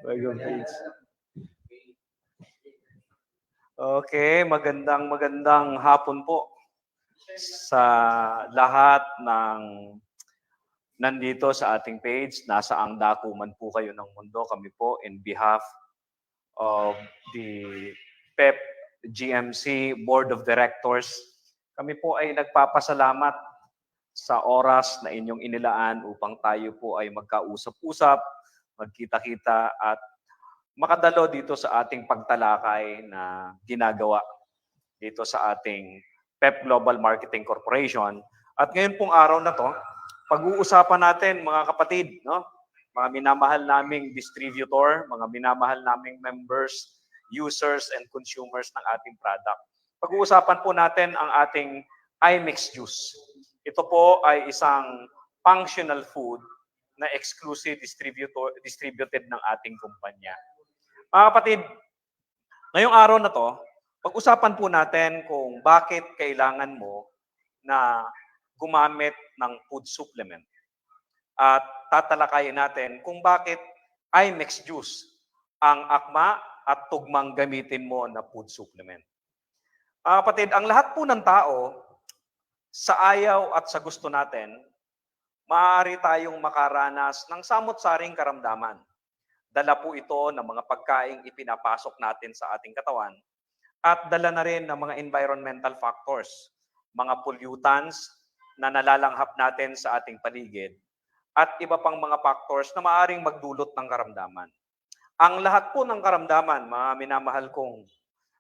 Bagong page. Okay, magandang hapon po sa lahat ng nandito sa ating page. Nasa ang dako man po kayo ng mundo, kami po in behalf of the PEP GMC Board of Directors. Kami po ay nagpapasalamat sa oras na inyong inilaan upang tayo po ay magkausap-usap, magkita-kita at makadalo dito sa ating pagtalakay na ginagawa dito sa ating PEP Global Marketing Corporation. At ngayon pong araw na to, pag-uusapan natin mga kapatid, no? Mga minamahal naming distributor, mga minamahal naming members, users and consumers ng ating product. Pag-uusapan po natin ang ating iMix juice. Ito po ay isang functional food na exclusive distributed ng ating kumpanya. Mga kapatid, ngayong araw na to, pag-usapan po natin kung bakit kailangan mo na gumamit ng food supplement. At tatalakayin natin kung bakit iMix juice ang akma at tugmang gamitin mo na food supplement. Mga kapatid, ang lahat po ng tao, sa ayaw at sa gusto natin, maaari tayong makaranas ng samot-saring karamdaman. Dala po ito ng mga pagkaing ipinapasok natin sa ating katawan at dala na rin ng mga environmental factors, mga pollutants na nalalanghap natin sa ating paligid at iba pang mga factors na maaaring magdulot ng karamdaman. Ang lahat po ng karamdaman, mga minamahal kong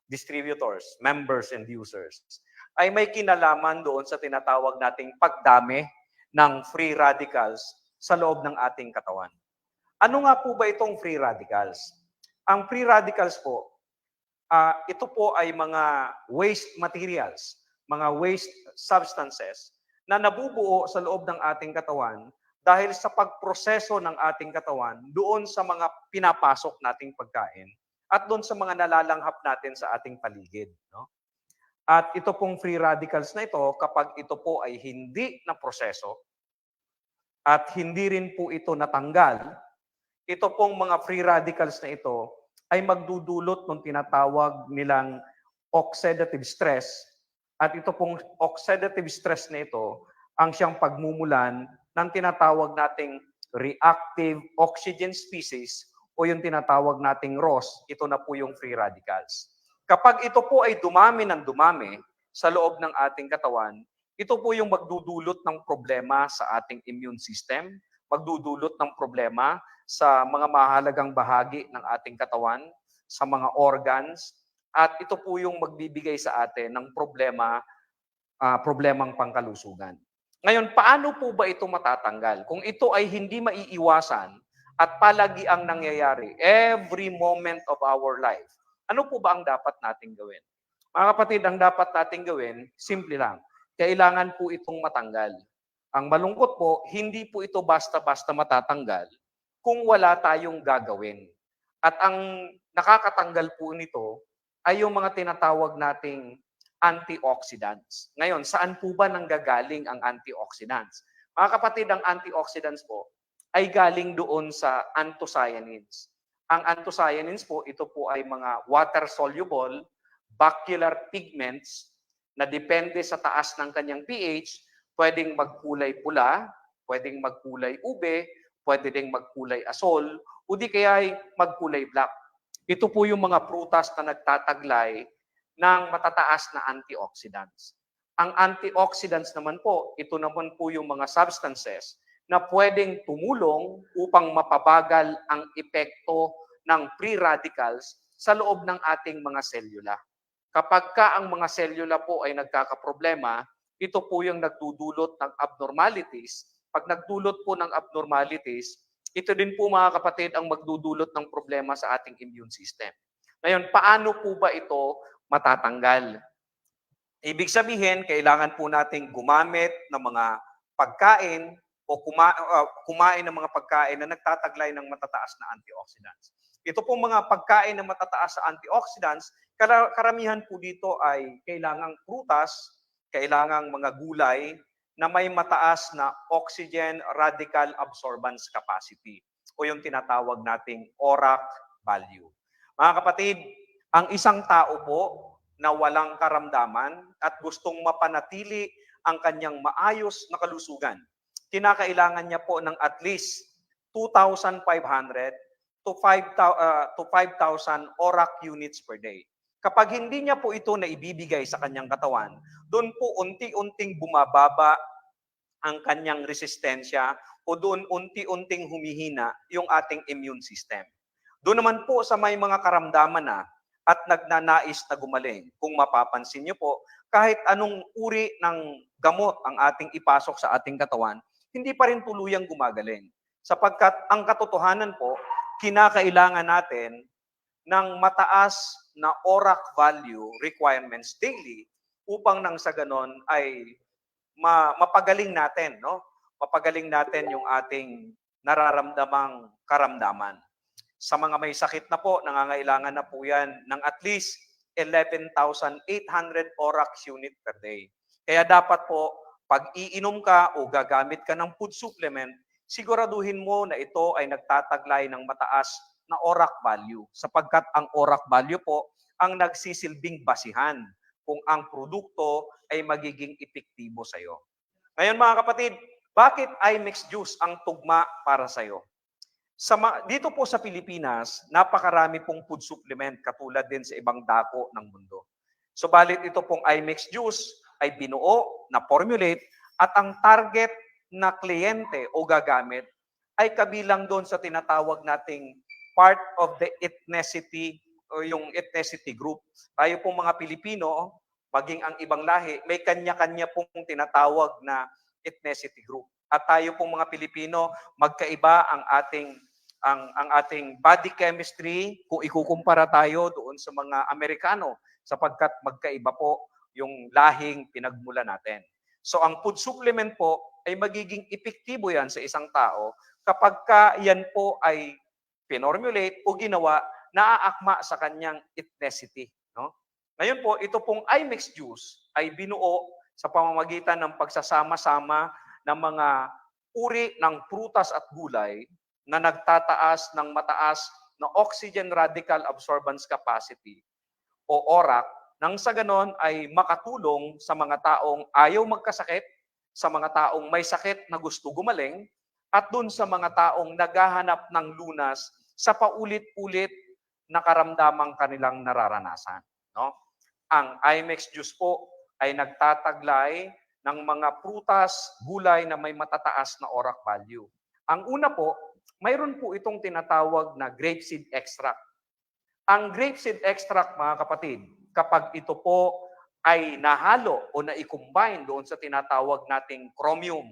distributors, members and users, ay may kinalaman doon sa tinatawag nating pagdami ng free radicals sa loob ng ating katawan. Ano nga po ba itong free radicals? Ang free radicals po, ito po ay mga waste materials, mga waste substances na nabubuo sa loob ng ating katawan dahil sa pagproseso ng ating katawan doon sa mga pinapasok nating pagkain at doon sa mga nalalanghap natin sa ating paligid. No? At ito pong free radicals na ito, kapag ito po ay hindi na proseso at hindi rin po ito natanggal, ito pong mga free radicals na ito ay magdudulot ng tinatawag nilang oxidative stress. At ito pong oxidative stress na ito ang siyang pagmumulan ng tinatawag nating reactive oxygen species o yung tinatawag nating ROS. Ito na po yung free radicals. Kapag ito po ay dumami ng dumami sa loob ng ating katawan, ito po yung magdudulot ng problema sa ating immune system, magdudulot ng problema sa mga mahalagang bahagi ng ating katawan, sa mga organs, at ito po yung magbibigay sa atin ng problemang pangkalusugan. Ngayon, paano po ba ito matatanggal? Kung ito ay hindi maiiwasan at palagi ang nangyayari every moment of our life, ano po ba ang dapat nating gawin? Mga kapatid, ang dapat nating gawin, simple lang. Kailangan po itong matanggal. Ang malungkot po, hindi po ito basta-basta matatanggal kung wala tayong gagawin. At ang nakakatanggal po nito ay yung mga tinatawag nating antioxidants. Ngayon, saan po ba nanggagaling ang antioxidants? Mga kapatid, ang antioxidants po ay galing doon sa anthocyanins. Ang anthocyanins po, ito po ay mga water-soluble bacular pigments na depende sa taas ng kanyang pH, pwedeng magkulay pula, pwedeng magkulay ube, pwede ding magkulay asol, o di kaya ay magkulay black. Ito po yung mga prutas na nagtataglay ng matataas na antioxidants. Ang antioxidants naman po, ito naman po yung mga substances na pwedeng tumulong upang mapabagal ang epekto ng free radicals sa loob ng ating mga selula. Kapag ka ang mga selula po ay nagkakaproblema, ito po yung nagdudulot ng abnormalities. Pag nagdulot po ng abnormalities, ito din po mga kapatid ang magdudulot ng problema sa ating immune system. Ngayon, paano po ba ito matatanggal? Ibig sabihin, kailangan po nating gumamit ng mga pagkain o kumain ng mga pagkain na nagtataglay ng matataas na antioxidants. Ito pong mga pagkain na matataas sa antioxidants, karamihan po dito ay kailangang prutas, kailangang mga gulay, na may mataas na oxygen radical absorbance capacity o yung tinatawag nating ORAC value. Mga kapatid, ang isang tao po na walang karamdaman at gustong mapanatili ang kanyang maayos na kalusugan, kinakailangan niya po ng at least 2,500 to 5,000 ORAC units per day. Kapag hindi niya po ito na ibibigay sa kanyang katawan, doon po unti-unting bumababa ang kanyang resistensya o doon unti-unting humihina yung ating immune system. Doon naman po sa may mga karamdaman na at nagnanais na gumaling, kung mapapansin niyo po, kahit anong uri ng gamot ang ating ipasok sa ating katawan, hindi pa rin tuluyang gumagaling. Sapagkat ang katotohanan po, kinakailangan natin ng mataas na ORAC value requirements daily upang nang sa ganon ay mapagaling natin, no? Mapagaling natin yung ating nararamdamang karamdaman. Sa mga may sakit na po, nangangailangan na po yan ng at least 11,800 ORAC unit per day. Kaya dapat po, pag iinom ka o gagamit ka ng food supplement, siguraduhin mo na ito ay nagtataglay ng mataas na ORAC value sapagkat ang ORAC value po ang nagsisilbing basihan kung ang produkto ay magiging epektibo sa iyo. Ngayon mga kapatid, bakit iMix Juice ang tugma para sa iyo? Dito po sa Pilipinas, napakarami pong food supplement katulad din sa ibang dako ng mundo. Subalit ito pong iMix Juice ay binuo na formulate at ang target na kliyente o gagamit ay kabilang doon sa tinatawag nating part of the ethnicity o yung ethnicity group. Tayo pong mga Pilipino, maging ang ibang lahi, may kanya-kanya pong tinatawag na ethnicity group. At tayo pong mga Pilipino, magkaiba ang ating body chemistry kung ikukumpara tayo doon sa mga Amerikano sapagkat magkaiba po yung lahing pinagmula natin. So ang food supplement po ay magiging epektibo yan sa isang tao kapag yan po ay pinormulate o ginawa na aakma sa kanyang ethnicity. No? Ngayon po, ito pong iMix Juice ay binuo sa pamamagitan ng pagsasama-sama ng mga uri ng prutas at gulay na nagtataas ng mataas na oxygen radical absorbance capacity o ORAC nang sa ganon ay makatulong sa mga taong ayaw magkasakit, sa mga taong may sakit na gusto gumaling, at dun sa mga taong naghahanap ng lunas sa paulit-ulit na karamdamang kanilang nararanasan. No? Ang iMix Juice po ay nagtataglay ng mga prutas, gulay na may matataas na ORAC value. Ang una po, mayroon po itong tinatawag na grapeseed extract. Ang grapeseed extract, mga kapatid, kapag ito po ay nahalo o na-combine doon sa tinatawag nating chromium,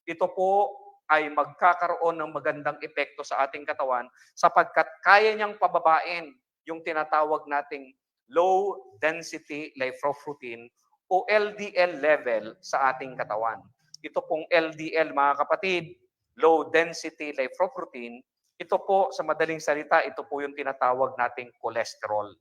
ito po ay magkakaroon ng magandang epekto sa ating katawan sapagkat kaya niyang pababain yung tinatawag nating low density lipoprotein o LDL level sa ating katawan. Ito pong LDL, mga kapatid, low density lipoprotein, ito po sa madaling salita, ito po yung tinatawag nating cholesterol.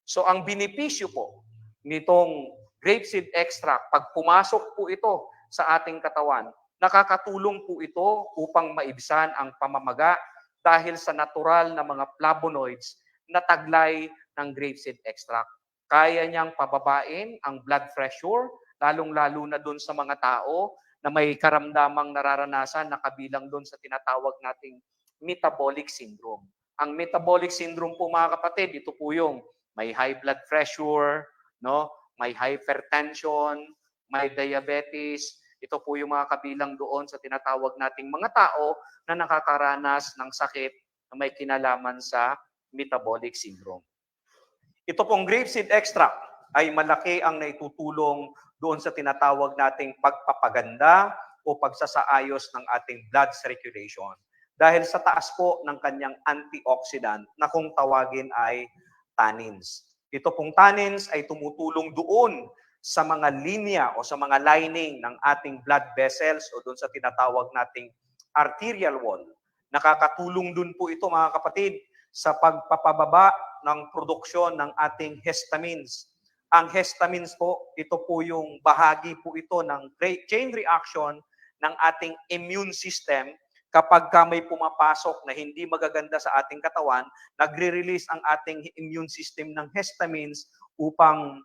So ang benepisyo po nitong grapeseed extract, pag pumasok po ito sa ating katawan, nakakatulong po ito upang maibsan ang pamamaga dahil sa natural na mga flavonoids na taglay ng grapeseed extract. Kaya niyang pababain ang blood pressure, lalong-lalo na doon sa mga tao na may karamdamang nararanasan na kabilang doon sa tinatawag nating metabolic syndrome. Ang metabolic syndrome po, mga kapatid, ito po yung may high blood pressure, no? May hypertension, may diabetes. Ito po yung mga kabilang doon sa tinatawag nating mga tao na nakakaranas ng sakit na may kinalaman sa metabolic syndrome. Ito pong grapeseed extract ay malaki ang naitutulong doon sa tinatawag nating pagpapaganda o pagsasaayos ng ating blood circulation dahil sa taas po ng kanyang antioxidant na kung tawagin ay tannins. Ito pong tannins ay tumutulong doon sa mga linya o sa mga lining ng ating blood vessels o doon sa tinatawag nating arterial wall. Nakakatulong doon po ito, mga kapatid, sa pagpapababa ng produksyon ng ating histamines Ang histamines po, ito po yung bahagi po ito ng chain reaction ng ating immune system. Kapag may pumapasok na hindi magaganda sa ating katawan, nagre-release ang ating immune system ng histamines upang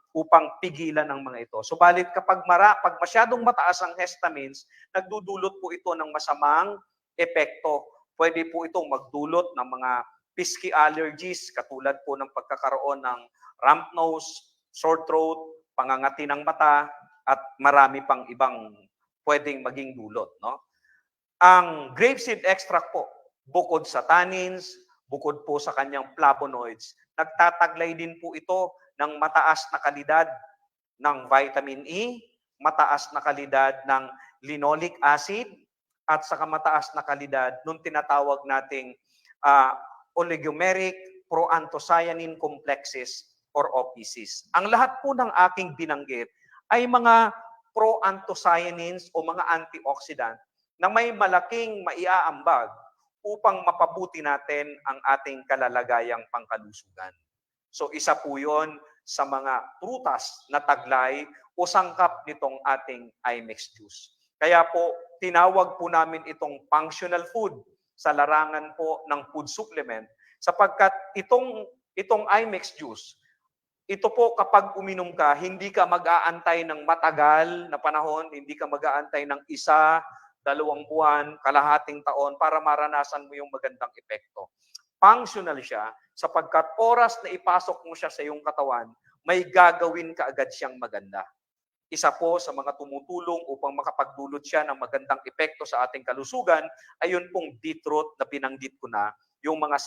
pigilan ang mga ito. Subalit kapag pag masyadong mataas ang histamines, nagdudulot po ito ng masamang epekto. Pwede po itong magdulot ng mga pisky allergies, katulad po ng pagkakaroon ng ramp nose, sore throat, pangangati ng mata, at marami pang ibang pwedeng maging dulot. No? Ang grapeseed extract po, bukod sa tannins, bukod po sa kanyang flavonoids, nagtataglay din po ito ng mataas na kalidad ng vitamin E, mataas na kalidad ng linoleic acid, at saka mataas na kalidad nung tinatawag nating oligomeric proanthocyanin complexes or OPCs. Ang lahat po ng aking binanggit ay mga proanthocyanins o mga antioxidant na may malaking maiaambag upang mapabuti natin ang ating kalalagayang pangkalusugan. So isa po yon sa mga prutas na taglay o sangkap nitong ating iMix juice. Kaya po, tinawag po namin itong functional food sa larangan po ng food supplement sapagkat itong iMix juice, ito po kapag uminom ka, hindi ka mag-aantay ng matagal na panahon, hindi ka mag-aantay ng 1, 2 buwan, kalahating taon para maranasan mo yung magandang epekto. Functional siya sapagkat oras na ipasok mo siya sa iyong katawan, may gagawin ka agad siyang maganda. Isa po sa mga tumutulong upang makapagdulot siya ng magandang epekto sa ating kalusugan ay yun pong beetroot na binanggit ko na, yung mga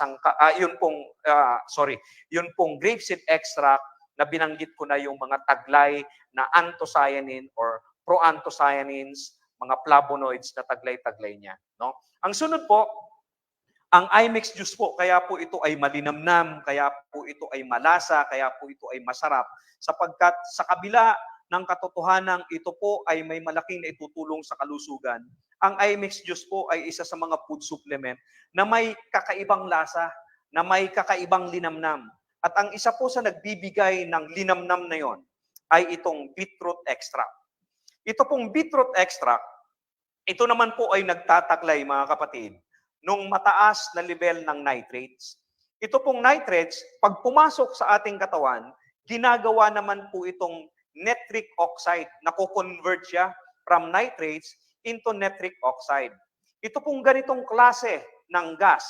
yun pong grapeseed extract na binanggit ko na, yung mga taglay na anthocyanin or proanthocyanins, mga flavonoids na taglay-taglay niya, no? Ang sunod po, ang iMix juice po, kaya po ito ay malinamnam, kaya po ito ay malasa, kaya po ito ay masarap, sapagkat sa kabila ng katotohanan ito po ay may malaking naitutulong sa kalusugan. Ang iMix juice po ay isa sa mga food supplement na may kakaibang lasa, na may kakaibang linamnam. At ang isa po sa nagbibigay ng linamnam na yon ay itong beetroot extract. Ito pong beetroot extract, ito naman po ay nagtataglay, mga kapatid, nung mataas na level ng nitrates. Ito pong nitrates, pag pumasok sa ating katawan, ginagawa naman po itong nitric oxide. Nako-convert siya from nitrates into nitric oxide. Ito pong ganitong klase ng gas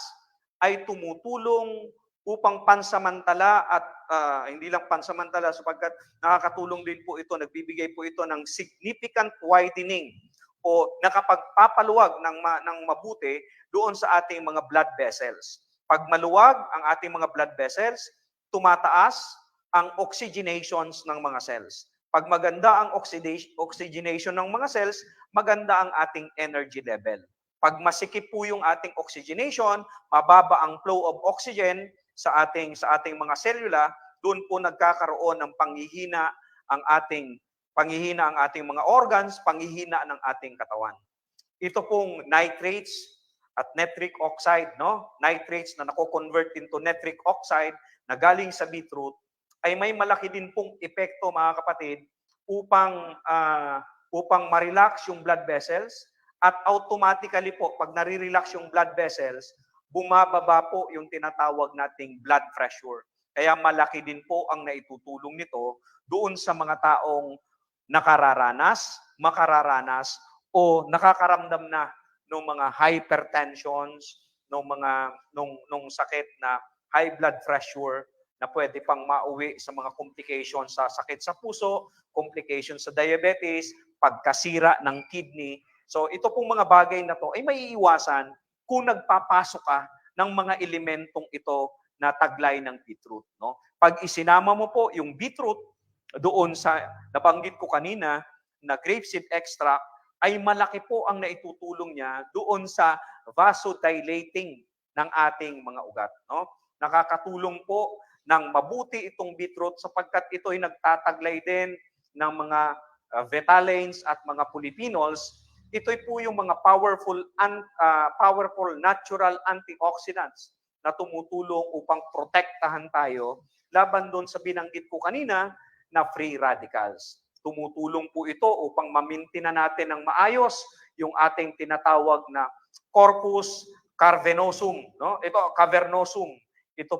ay tumutulong upang pansamantala at hindi lang pansamantala sapagkat nakakatulong din po ito, nagbibigay po ito ng significant widening o nakapagpapaluwag ng mabuti doon sa ating mga blood vessels. Pag maluwag ang ating mga blood vessels, tumataas ang oxygenations ng mga cells. Pag maganda ang oxygenation ng mga cells, maganda ang ating energy level. Pag masikip po yung ating oxygenation, mababa ang flow of oxygen sa ating mga selula, doon po nagkakaroon ng panghihina ang ating mga organs, panghihina ng ating katawan. Ito pong nitrates at nitric oxide, no? Nitrates na nako-convert into nitric oxide na galing sa beetroot ay may malaki din pong epekto, mga kapatid, upang ma-relax yung blood vessels, at automatically po pag nare-relax yung blood vessels, bumababa po yung tinatawag nating blood pressure. Kaya malaki din po ang naitutulong nito doon sa mga taong makararanas o nakakaramdam na ng mga hypertensions, nung sakit na high blood pressure na pwede pang mauwi sa mga complications sa sakit sa puso, complications sa diabetes, pagkasira ng kidney. So ito pong mga bagay na to ay maiiwasan kung nagpapasok ka ng mga elementong ito na taglay ng beetroot, no? Pag isinama mo po yung beetroot doon sa nabanggit ko kanina na grapeseed extract, ay malaki po ang naitutulong niya doon sa vasodilating ng ating mga ugat, no? Nakakatulong po ng mabuti itong beetroot sapagkat ito ay nagtataglay din ng mga phthalates at mga polyphenols. Ito po yung mga powerful natural antioxidants na tumutulong upang protektahan tayo laban doon sa binanggit ko kanina na free radicals. Tumutulong po ito upang mamintina natin ng maayos yung ating tinatawag na corpus cavernosum, no? Ito cavernosum. Ito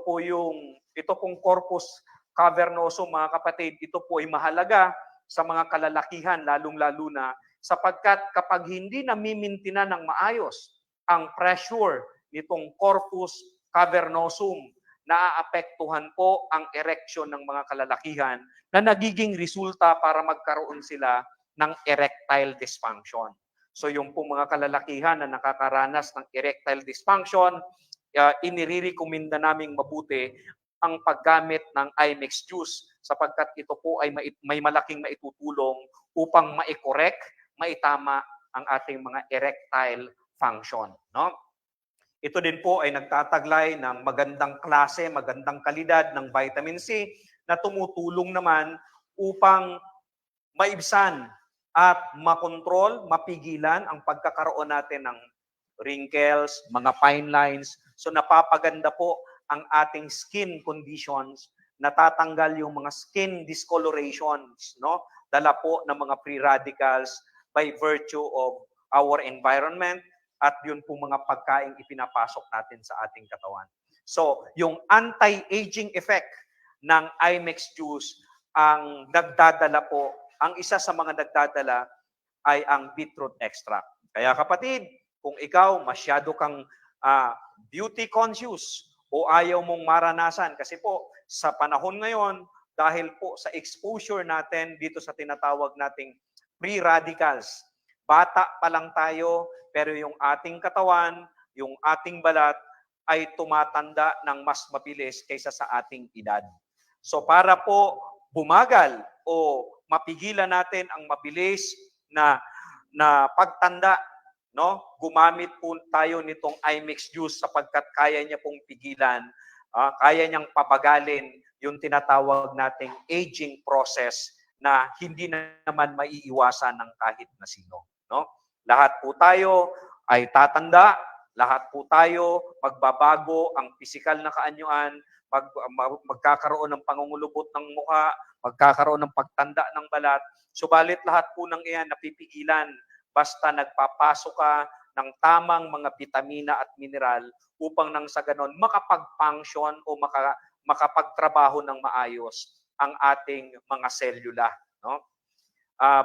pong corpus cavernosum, mga kapatid, ito po ay mahalaga sa mga kalalakihan, lalong-lalo na sapagkat kapag hindi namimintina ng maayos ang pressure nitong corpus cavernosum, naaapektuhan po ang erection ng mga kalalakihan na nagiging resulta para magkaroon sila ng erectile dysfunction. So yung po mga kalalakihan na nakakaranas ng erectile dysfunction, inirirekomenda naming mabuti ang paggamit ng Imex juice sapagkat ito po ay may malaking maitutulong upang ma-correct, maitama ang ating mga erectile function, no? Ito din po ay nagtataglay ng magandang klase, magandang kalidad ng vitamin C na tumutulong naman upang maibsan at makontrol, mapigilan ang pagkakaroon natin ng wrinkles, mga fine lines. So napapaganda po ang ating skin conditions, natatanggal yung mga skin discolorations, no? Dala po ng mga free radicals by virtue of our environment at yun po mga pagkain ipinapasok natin sa ating katawan. So, yung anti-aging effect ng Imex juice, ang nagdadala po, ang isa sa mga nagdadala ay ang beetroot extract. Kaya kapatid, kung ikaw masyado kang beauty conscious o ayaw mong maranasan, kasi po sa panahon ngayon, dahil po sa exposure natin dito sa tinatawag nating free radicals, bata pa lang tayo, pero yung ating katawan, yung ating balat ay tumatanda ng mas mabilis kaysa sa ating edad. So para po bumagal o mapigilan natin ang mabilis na pagtanda, no? Gumamit po tayo nitong Imex juice sapagkat kaya niya pong pigilan, kaya niyang pabagalin yung tinatawag nating aging process na hindi naman maiiwasan ng kahit na sino, no? Lahat po tayo ay tatanda, lahat po tayo magbabago ang pisikal na kaanyuan, magkakaroon ng pangungulubot ng mukha, magkakaroon ng pagtanda ng balat. Subalit lahat po ng iyan napipigilan basta nagpapasok ka ng tamang mga bitamina at mineral upang nang sa ganon makapag-function o makapagtrabaho ng maayos ang ating mga selula, no?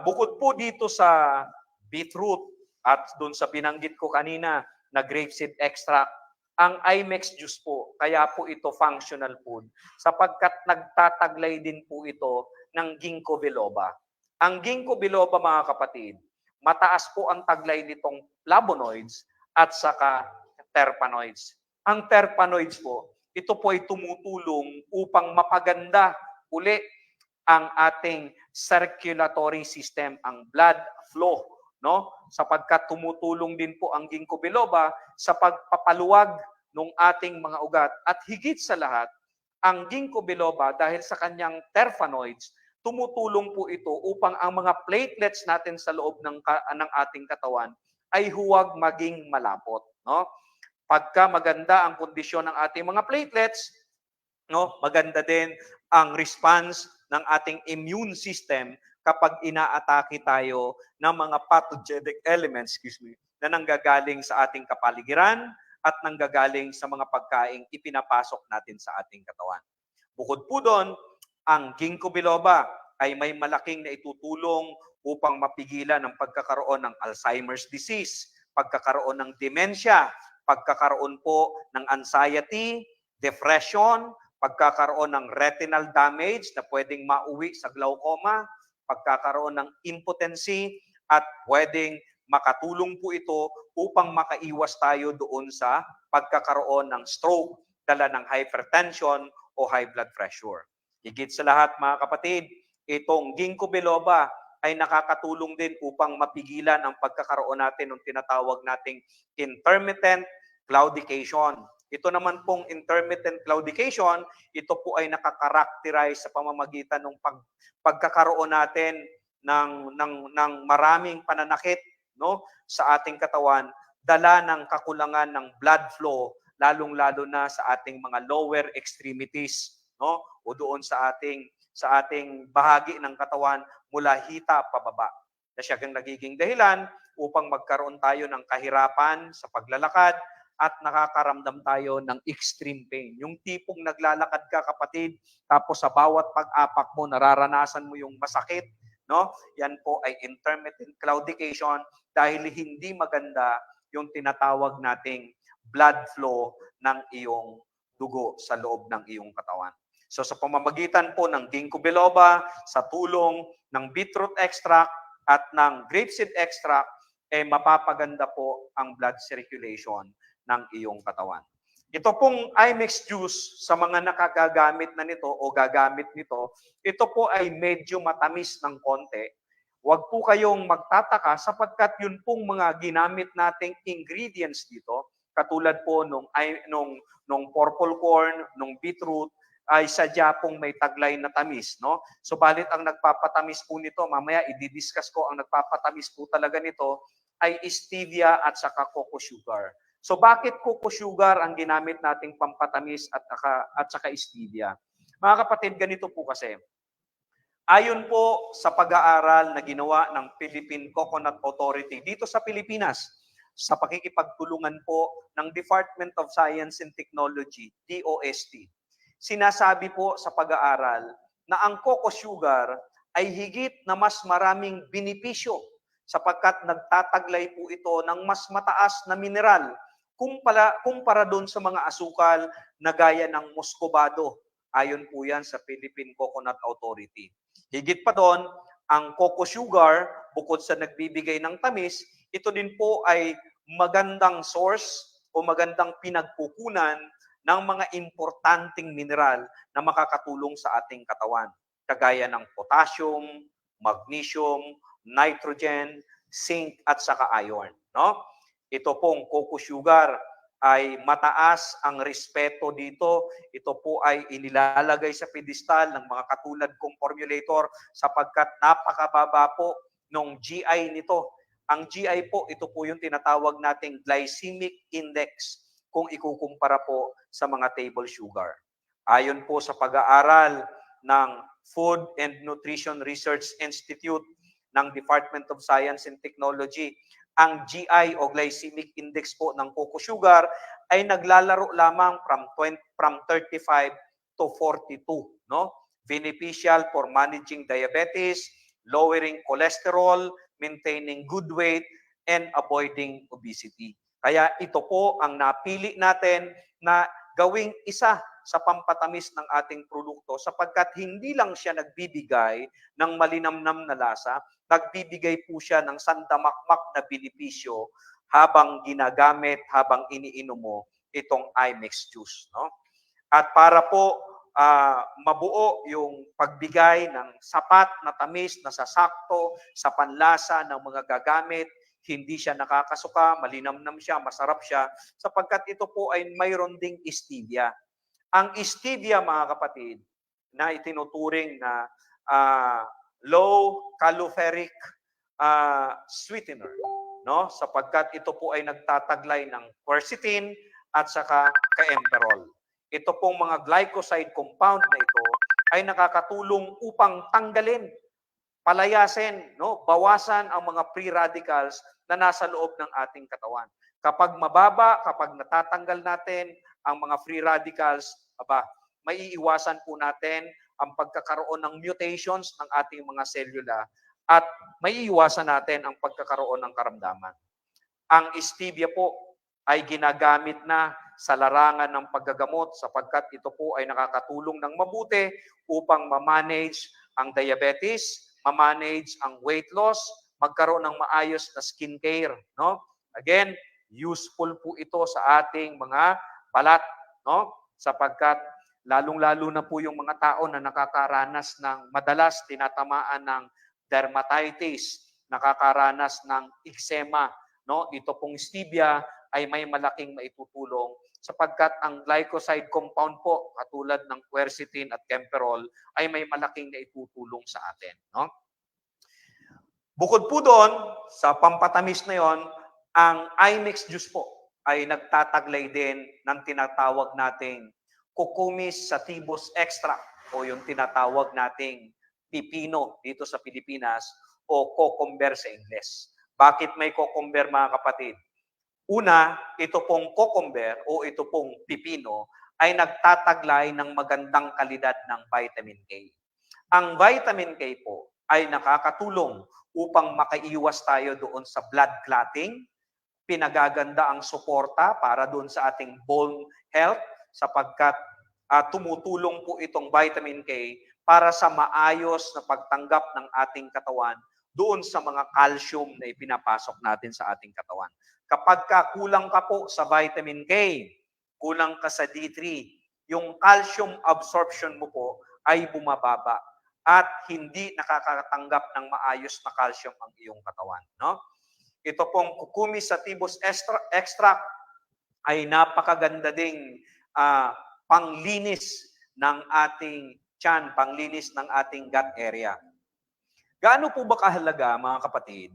Bukod po dito sa beetroot at doon sa binanggit ko kanina na grapeseed extract, ang Imex juice po, kaya po ito functional food sapagkat nagtataglay din po ito ng ginkgo biloba. Ang ginkgo biloba, mga kapatid, mataas po ang taglay nitong flavonoids at saka terpenoids. Ang terpenoids po, ito po ay tumutulong upang mapaganda uli ang ating circulatory system, ang blood flow, no? Sapagkat tumutulong din po ang ginkgo biloba sa pagpapaluwag ng ating mga ugat at higit sa lahat, ang ginkgo biloba dahil sa kanyang terpenoids, tumutulong po ito upang ang mga platelets natin sa loob ng ating katawan ay huwag maging malapot, no? Pagka maganda ang kondisyon ng ating mga platelets, no, maganda din ang response ng ating immune system kapag inaatake tayo ng mga pathogenic elements, na nanggagaling sa ating kapaligiran at nanggagaling sa mga pagkaing ipinapasok natin sa ating katawan. Bukod po doon, ang ginkgo biloba ay may malaking naitutulong upang mapigilan ang pagkakaroon ng Alzheimer's disease, pagkakaroon ng dementia, pagkakaroon po ng anxiety, depression, pagkakaroon ng retinal damage na pwedeng mauwi sa glaucoma, pagkakaroon ng impotency, at pwedeng makatulong po ito upang makaiwas tayo doon sa pagkakaroon ng stroke, dala ng hypertension o high blood pressure. Higit sa lahat, mga kapatid, itong ginkgo biloba ay nakakatulong din upang mapigilan ang pagkakaroon natin ng tinatawag nating intermittent claudication. Ito naman pong intermittent claudication, ito po ay nakakarakterize sa pamamagitan ng pagkakaroon natin ng maraming pananakit, no, sa ating katawan, dala ng kakulangan ng blood flow, lalong-lalo na sa ating mga lower extremities, no, o doon sa ating sa ating bahagi ng katawan mula hita pababa. Na siya ang nagiging dahilan upang magkaroon tayo ng kahirapan sa paglalakad at nakakaramdam tayo ng extreme pain. Yung tipong naglalakad ka, kapatid, tapos sa bawat pag-apak mo, nararanasan mo yung masakit, no? Yan po ay intermittent claudication dahil hindi maganda yung tinatawag nating blood flow ng iyong dugo sa loob ng iyong katawan. So sa pamamagitan po ng ginkgo biloba, sa tulong ng beetroot extract at ng grapeseed extract, mapapaganda po ang blood circulation ng iyong katawan. Ito pong Imex juice, sa mga nakagagamit na nito o gagamit nito, ito po ay medyo matamis ng konti. Huwag po kayong magtataka sapagkat yun pong mga ginamit nating ingredients dito, katulad po nung purple corn, nung beetroot, ay sadya pong may taglay na tamis, no? Subalit ang nagpapatamis po nito, mamaya i-discuss ko, ang nagpapatamis po talaga nito ay stevia at saka cocoa sugar. So bakit cocoa sugar ang ginamit nating pampatamis at saka stevia? Mga kapatid, ganito po kasi. Ayon po sa pag-aaral na ginawa ng Philippine Coconut Authority dito sa Pilipinas, sa pakikipagtulungan po ng Department of Science and Technology, DOST, sinasabi po sa pag-aaral na ang cocoa sugar ay higit na mas maraming benepisyo sapagkat nagtataglay po ito ng mas mataas na mineral kumpara doon sa mga asukal na gaya ng muscovado. Ayon po yan sa Philippine Coconut Authority. Higit pa doon, ang cocoa sugar, bukod sa nagbibigay ng tamis, ito din po ay magandang source o magandang pinagkukunan ng mga importanteng mineral na makakatulong sa ating katawan, kagaya ng potassium, magnesium, nitrogen, zinc at saka iron, no? Ito pong cocoa sugar ay mataas ang respeto dito. Ito po ay inilalagay sa pedestal ng mga katulad kong formulator sapagkat napakababa po ng GI nito. Ang GI po, ito po yung tinatawag nating glycemic index kung ikukumpara po sa mga table sugar. Ayon po sa pag-aaral ng Food and Nutrition Research Institute ng Department of Science and Technology, ang GI o glycemic index po ng cocoa sugar ay naglalaro lamang from 35 to 42, no? Beneficial for managing diabetes, lowering cholesterol, maintaining good weight, and avoiding obesity. Kaya ito po ang napili natin na gawing isa sa pampatamis ng ating produkto sapagkat hindi lang siya nagbibigay ng malinamnam na lasa, nagbibigay po siya ng sandamakmak na benepisyo habang ginagamit, habang iniinom mo itong Imex juice, no? At para po mabuo yung pagbigay ng sapat na tamis na sasakto sa panlasa ng mga gagamit, hindi siya nakakasuka, malinamnam siya, masarap siya, sapagkat ito po ay mayroon ding stevia. Ang stevia, mga kapatid, na itinuturing na low calorific sweetener, no? Sapagkat ito po ay nagtataglay ng quercetin at saka kaemperol. Ito pong mga glycoside compound na ito ay nakakatulong upang tanggalin, palayasin, no? Bawasan ang mga free radicals na nasa loob ng ating katawan. Kapag mababa, kapag natatanggal natin ang mga free radicals, maiiwasan po natin ang pagkakaroon ng mutations ng ating mga selula at maiiwasan natin ang pagkakaroon ng karamdaman. Ang stevia po ay ginagamit na sa larangan ng paggagamot sapagkat ito po ay nakakatulong ng mabuti upang ma-manage ang diabetes, ma-manage ang weight loss, magkaroon ng maayos na skin care, no? Again, useful po ito sa ating mga balat, no? Sapagkat lalong-lalo na po yung mga tao na nakakaranas ng madalas tinatamaan ng dermatitis, nakakaranas ng eczema, no? Ito pong stevia ay may malaking maitutulong sapagkat ang glycoside compound po katulad ng quercetin at camperol ay may malaking naitutulong sa atin, no? Bukod po doon, sa pampatamis na yon, ang Imex juice po ay nagtataglay din ng tinatawag nating Cucumis sativus extract, o yung tinatawag nating pipino dito sa Pilipinas o cucumber sa Ingles. Bakit may cucumber mga kapatid? Una, ito pong cucumber o ito pong pipino ay nagtataglay ng magandang kalidad ng vitamin K. Ang vitamin K po ay nakakatulong upang makaiwas tayo doon sa blood clotting, pinagaganda ang suporta para doon sa ating bone health sapagkat tumutulong po itong vitamin K para sa maayos na pagtanggap ng ating katawan doon sa mga calcium na ipinapasok natin sa ating katawan. Kapag kulang ka po sa vitamin K, kulang ka sa D3, yung calcium absorption mo po ay bumababa at hindi nakakatanggap ng maayos na calcium ang iyong katawan. No? Ito pong Cucumis sativus extract ay napakaganda ding panglinis ng ating tiyan, panglinis ng ating gut area. Gaano po ba kahalaga, mga kapatid,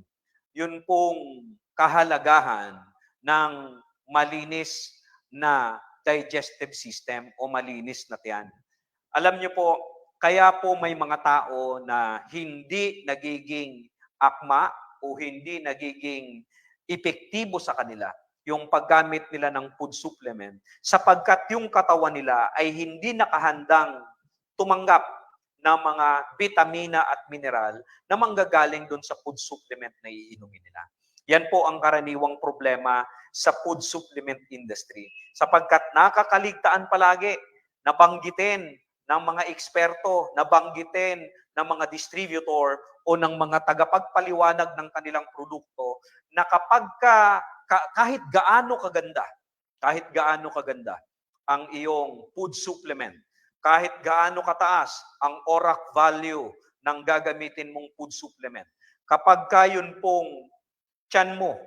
yun pong kahalagahan ng malinis na digestive system o malinis na tiyan? Alam niyo po, kaya po may mga tao na hindi nagiging akma o hindi nagiging epektibo sa kanila yung paggamit nila ng food supplement sapagkat yung katawan nila ay hindi nakahandang tumanggap ng mga vitamina at mineral na manggagaling doon sa food supplement na iinumin nila. Yan po ang karaniwang problema sa food supplement industry. Sapagkat nakakaligtaan palagi, nabanggitin ng mga eksperto, nabanggitin ng mga distributor o ng mga tagapagpaliwanag ng kanilang produkto na kapag kahit gaano kaganda ang iyong food supplement, kahit gaano kataas ang ORAC value ng gagamitin mong food supplement, kapag yun pong tiyan mo,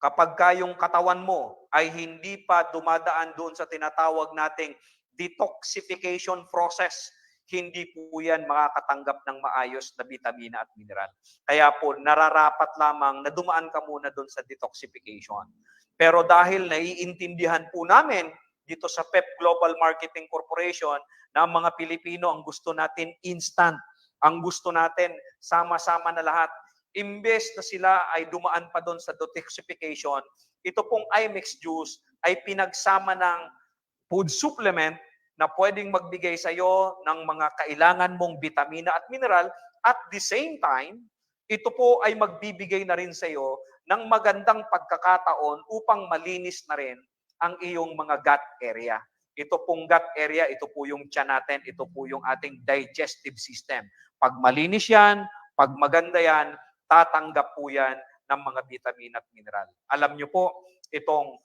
kapag yung katawan mo ay hindi pa dumadaan doon sa tinatawag nating detoxification process, hindi po yan makakatanggap ng maayos na vitamina at mineral. Kaya po, nararapat lamang na dumaan ka muna doon sa detoxification. Pero dahil naiintindihan po namin dito sa PEP Global Marketing Corporation na ang mga Pilipino ang gusto natin instant, ang gusto natin sama-sama na lahat, imbes na sila ay dumaan pa doon sa detoxification, ito pong iMix juice ay pinagsama ng food supplement na pwedeng magbigay sa iyo ng mga kailangan mong vitamina at mineral at the same time, ito po ay magbibigay na rin sa iyo ng magandang pagkakataon upang malinis na rin ang iyong mga gut area. Ito pong gut area, ito po yung tiyan natin, ito po yung ating digestive system. Pag malinis yan, pag maganda yan, tatanggap po yan ng mga vitamina at mineral. Alam nyo po, itong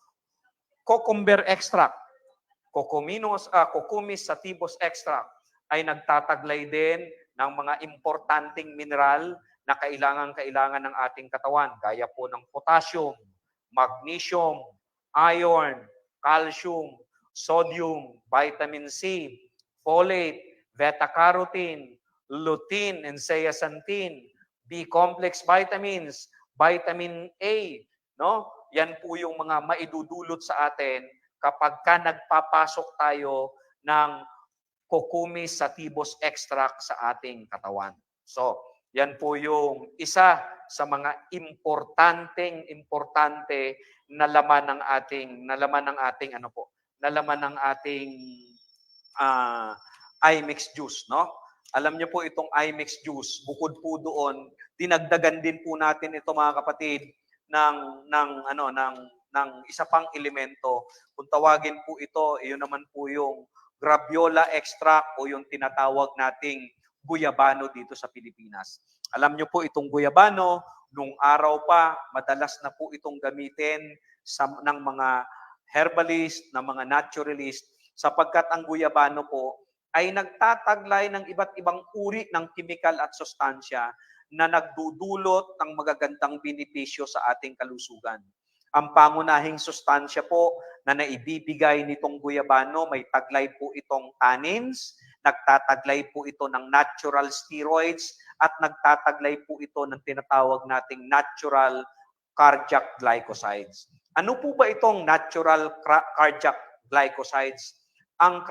cucumber extract, Cucumis sativus extract, ay nagtataglay din ng mga importanteng mineral na kailangan ng ating katawan, gaya po ng potassium, magnesium, iron, calcium, sodium, vitamin C, folate, beta-carotene, lutein and zeaxanthin, B-complex vitamins, vitamin A, no? Yan po yung mga maidudulot sa atin kapag nagpapasok tayo ng Cucumis sativus extract sa ating katawan. So, yan po yung isa sa mga importante na laman ng ating iMix juice, no? Alam niyo po itong iMix juice, bukod po doon, dinagdagan din po natin ito mga kapatid ng isa pang elemento. Kung tawagin po ito, iyon naman po yung graviola extract o yung tinatawag nating guyabano dito sa Pilipinas. Alam nyo po itong guyabano, nung araw pa, madalas na po itong gamitin ng mga herbalist, ng mga naturalist, sapagkat ang guyabano po ay nagtataglay ng iba't ibang uri ng kimikal at sustansya na nagdudulot ng magagandang benepisyo sa ating kalusugan. Ang pangunahing sustansya po na naibibigay nitong guyabano, may taglay po itong tannins, nagtataglay po ito ng natural steroids, at nagtataglay po ito ng tinatawag nating natural cardiac glycosides. Ano po ba itong natural cardiac glycosides? Ang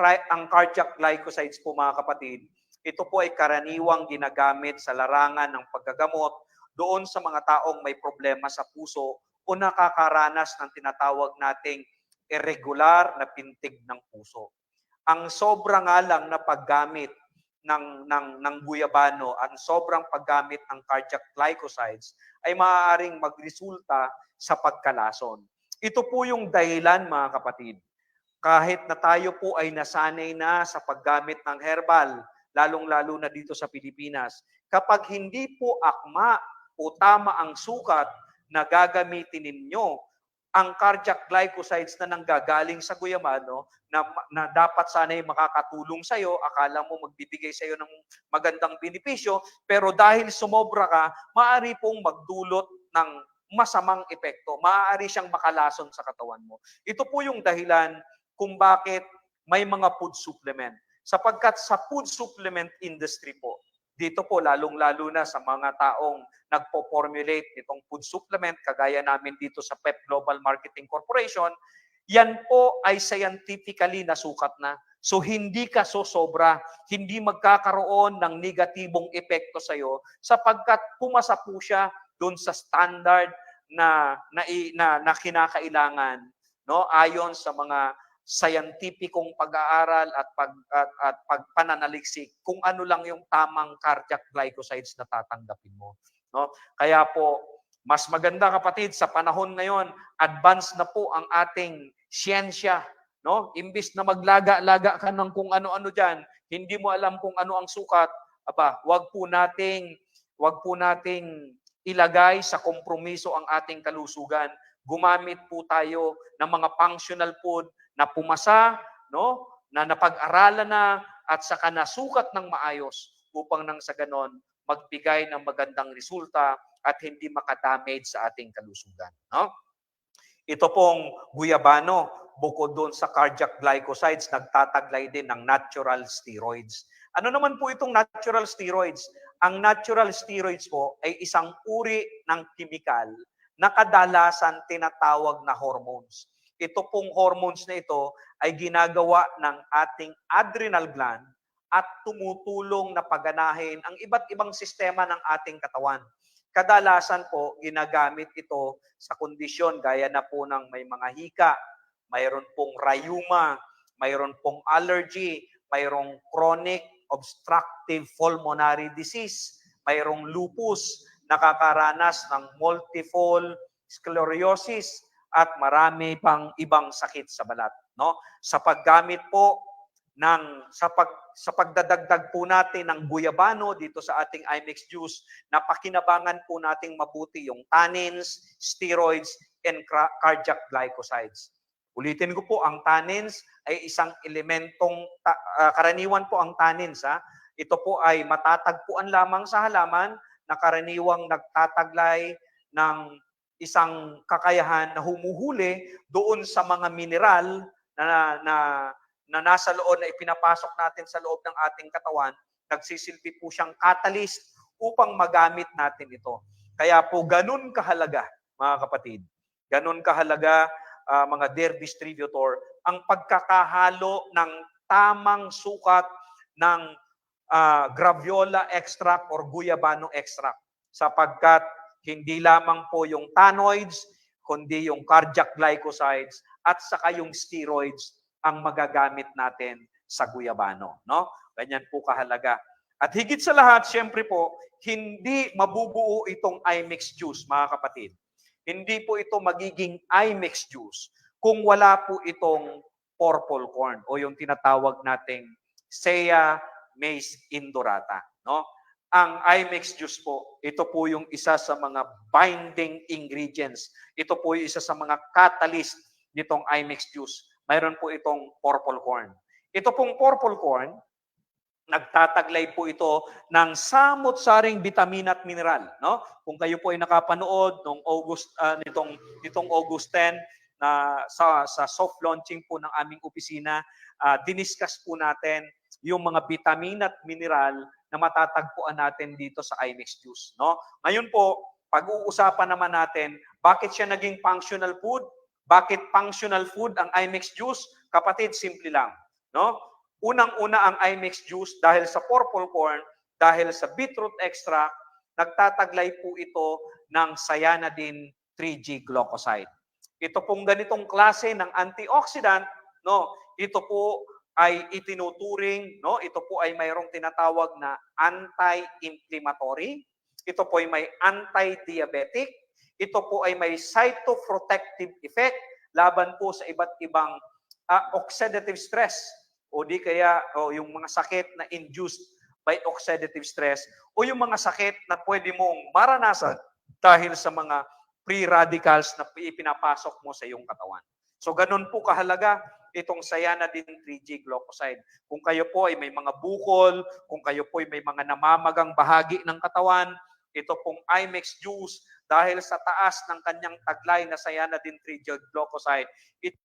cardiac glycosides po mga kapatid, Ito po ay karaniwang ginagamit sa larangan ng paggagamot doon sa mga taong may problema sa puso o nakakaranas ng tinatawag nating irregular na pintig ng puso. Ang sobra nga lang na paggamit ng guyabano, ang sobrang paggamit ng cardiac glycosides ay maaaring magresulta sa pagkalason. Ito po yung dahilan, mga kapatid. Kahit na tayo po ay nasanay na sa paggamit ng herbal, lalong-lalo na dito sa Pilipinas, kapag hindi po akma o tama ang sukat na gagamitin ninyo, ang cardiac glycosides na nanggagaling sa guyamano na dapat sana'y makakatulong sa'yo, akala mo magbibigay sa'yo ng magandang benepisyo, pero dahil sumobra ka, maaari pong magdulot ng masamang epekto. Maaari siyang makalason sa katawan mo. Ito po yung dahilan kung bakit may mga food supplement. Sapagkat sa food supplement industry po, dito po lalong-lalo na sa mga taong nagpo-formulate nitong food supplement, kagaya namin dito sa PEP Global Marketing Corporation, yan po ay scientifically nasukat na. So hindi ka sosobra, hindi magkakaroon ng negatibong epekto sa iyo sapagkat pumasa po siya doon sa standard na kinakailangan, no, ayon sa mga scientificong pag-aaral at pagpananaliksik kung ano lang yung tamang cardiac glycosides na tatanggapin mo, no? Kaya po mas maganda, kapatid, sa panahon ngayon, advanced na po ang ating siyensya, no? Imbis na maglaga-laga ka ng kung ano-ano diyan, hindi mo alam kung ano ang sukat, wag po nating ilagay sa kompromiso ang ating kalusugan. Gumamit po tayo ng mga functional food na pumasa, no? Na napag-aralan na at saka nasukat ng maayos upang nang sa ganon magbigay ng magandang resulta at hindi makadamage sa ating kalusugan, no? Ito pong guyabano, bukod doon sa cardiac glycosides, nagtataglay din ng natural steroids. Ano naman po itong natural steroids? Ang natural steroids po ay isang uri ng kimikal na kadalasan tinatawag na hormones. Ito pong hormones na ito ay ginagawa ng ating adrenal gland at tumutulong na paganahin ang iba't ibang sistema ng ating katawan. Kadalasan po, ginagamit ito sa kondisyon gaya na po ng may mga hika, mayroon pong rheuma, mayroon pong allergy, mayroong chronic obstructive pulmonary disease, mayroong lupus, nakakaranas ng multiple sclerosis, at marami pang ibang sakit sa balat, no? Sa paggamit po sa pagdadagdag po natin ng guyabano dito sa ating Imex juice, napakinabangan po nating mabuti yung tannins, steroids, and cardiac glycosides. Ulitin ko po, ang tannins ay isang elementong, karaniwan po ang tannins, ito po ay matatagpuan lamang sa halaman na karaniwang nagtataglay ng isang kakayahan na humuhuli doon sa mga mineral na nasa loob, na ipinapasok natin sa loob ng ating katawan. Nagsisilbi po siyang catalyst upang magamit natin ito. Kaya po ganun kahalaga, mga kapatid, ganun kahalaga, mga dear distributor, ang pagkakahalo ng tamang sukat ng graviola extract or guyabano extract, sapagkat hindi lamang po yung tannoids, kundi yung cardiac glycosides at saka yung steroids ang magagamit natin sa guyabano, no? Ganyan po kahalaga. At higit sa lahat, siyempre po, hindi mabubuo itong Imex juice, mga kapatid. Hindi po ito magiging Imex juice kung wala po itong purple corn o yung tinatawag nating Shea maize indorata, no? Ang Imex juice po, ito po yung isa sa mga binding ingredients. Ito po yung isa sa mga catalyst nitong Imex juice. Mayroon po itong purple corn. Ito pong purple corn, nagtataglay po ito ng samot-saring bitamina at mineral, no? Kung kayo po ay nakapanood nitong August 10 na sa soft launching po ng aming opisina, diniscuss po natin yung mga bitamina at mineral na matatagpuan natin dito sa Imex juice, no? Ngayon po, pag-uusapan naman natin, bakit siya naging functional food? Bakit functional food ang Imex juice? Kapatid, simple lang, no? Unang-una ang iMix juice dahil sa purple corn, dahil sa beetroot extract, nagtataglay po ito ng cyanidin 3G glucoside. Ito pong ganitong klase ng antioxidant, no, ito po ay itinuturing, no, ito po ay mayroong tinatawag na anti-inflammatory, ito po ay may anti-diabetic, ito po ay may cytoprotective effect laban po sa iba't ibang oxidative stress o di kaya yung mga sakit na induced by oxidative stress o yung mga sakit na pwede mong maranasan dahil sa mga free radicals na ipinapasok mo sa iyong katawan. So ganun po kahalaga itong cyanidin 3G glucoside. Kung kayo po ay may mga bukol, kung kayo po ay may mga namamagang bahagi ng katawan, ito pong iMix juice dahil sa taas ng kanyang taglay na cyanidin 3G glucoside, ito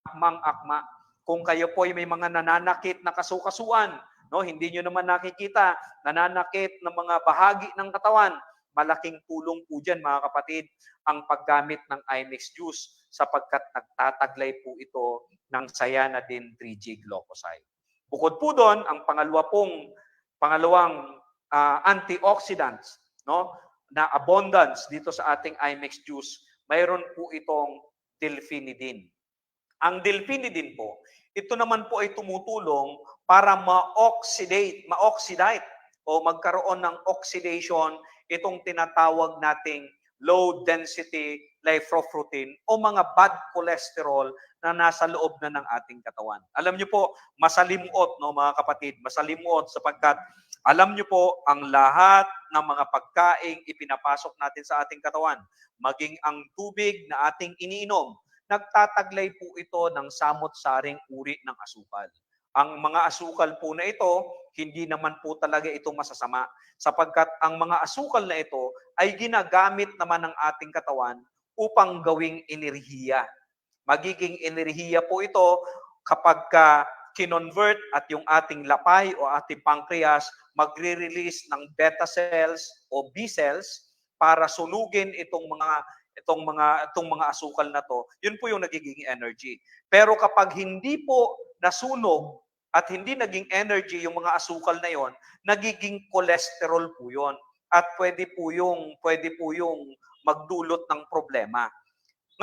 akmang-akma. Kung kayo po ay may mga nananakit na kasukasuan, no, hindi nyo naman nakikita, nananakit ng mga bahagi ng katawan, malaking tulong po dyan mga kapatid ang paggamit ng iMix juice sapagkat nagtataglay po ito ng cyanidin 3G glucoside. Bukod po doon, ang pangalawang antioxidants, no, na abundance dito sa ating iMix juice, mayroon po itong delphinidin. Ang delphinidin po, ito naman po ay tumutulong para ma-oxidate o magkaroon ng oxidation itong tinatawag nating low density lipoprotein o mga bad cholesterol na nasa loob na ng ating katawan. Alam niyo po, masalimuot, no, mga kapatid, masalimuot sapagkat alam niyo po ang lahat ng mga pagkaing ipinapasok natin sa ating katawan, maging ang tubig na ating iniinom, nagtataglay po ito ng samot-saring uri ng asukal. Ang mga asukal po na ito, hindi naman po talaga ito masasama sapagkat ang mga asukal na ito ay ginagamit naman ng ating katawan upang gawing enerhiya. Magiging enerhiya po ito kapag kinonvert at yung ating lapay o ating pancreas magre-release ng beta cells o B cells para sunugin itong mga asukal na to, yun po yung nagiging energy. Pero kapag hindi po nasunog at hindi naging energy yung mga asukal na yon, nagiging cholesterol po yon at pwede po yung magdulot ng problema.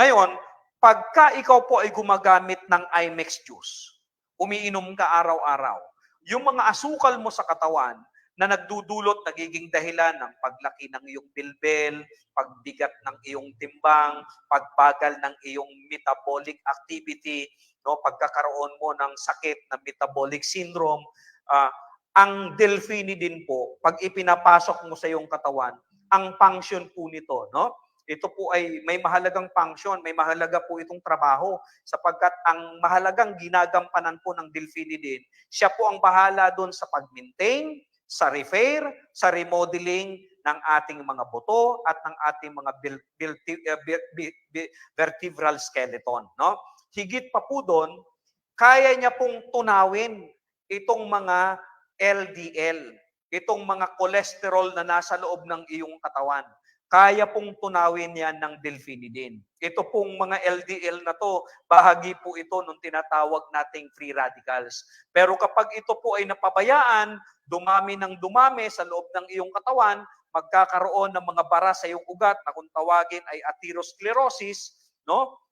Ngayon, pagka ikaw po ay gumagamit ng iMix juice, umiinom ka araw-araw, yung mga asukal mo sa katawan na nagdudulot, nagiging dahilan ng paglaki ng iyong bilbil, pagbigat ng iyong timbang, pagbagal ng iyong metabolic activity, no, pagkakaroon mo ng sakit na metabolic syndrome, ang delphinidin po, pag ipinapasok mo sa iyong katawan, ang function po nito, no? Ito po ay may mahalagang function, may mahalaga po itong trabaho sapagkat ang mahalagang ginagampanan po ng delphinidin, siya po ang bahala doon sa pag-maintain, sa repair, sa remodeling ng ating mga buto at ng ating mga vertebral skeleton, no? Higit pa po doon, kaya niya pong tunawin itong mga LDL, itong mga cholesterol na nasa loob ng iyong katawan. Kaya pong tunawin yan ng delphinidin. Ito pong mga LDL na to, bahagi po ito nung tinatawag nating free radicals. Pero kapag ito po ay napabayaan, dumami ng dumami sa loob ng iyong katawan, magkakaroon ng mga bara sa iyong ugat na kung tawagin ay atherosclerosis, no?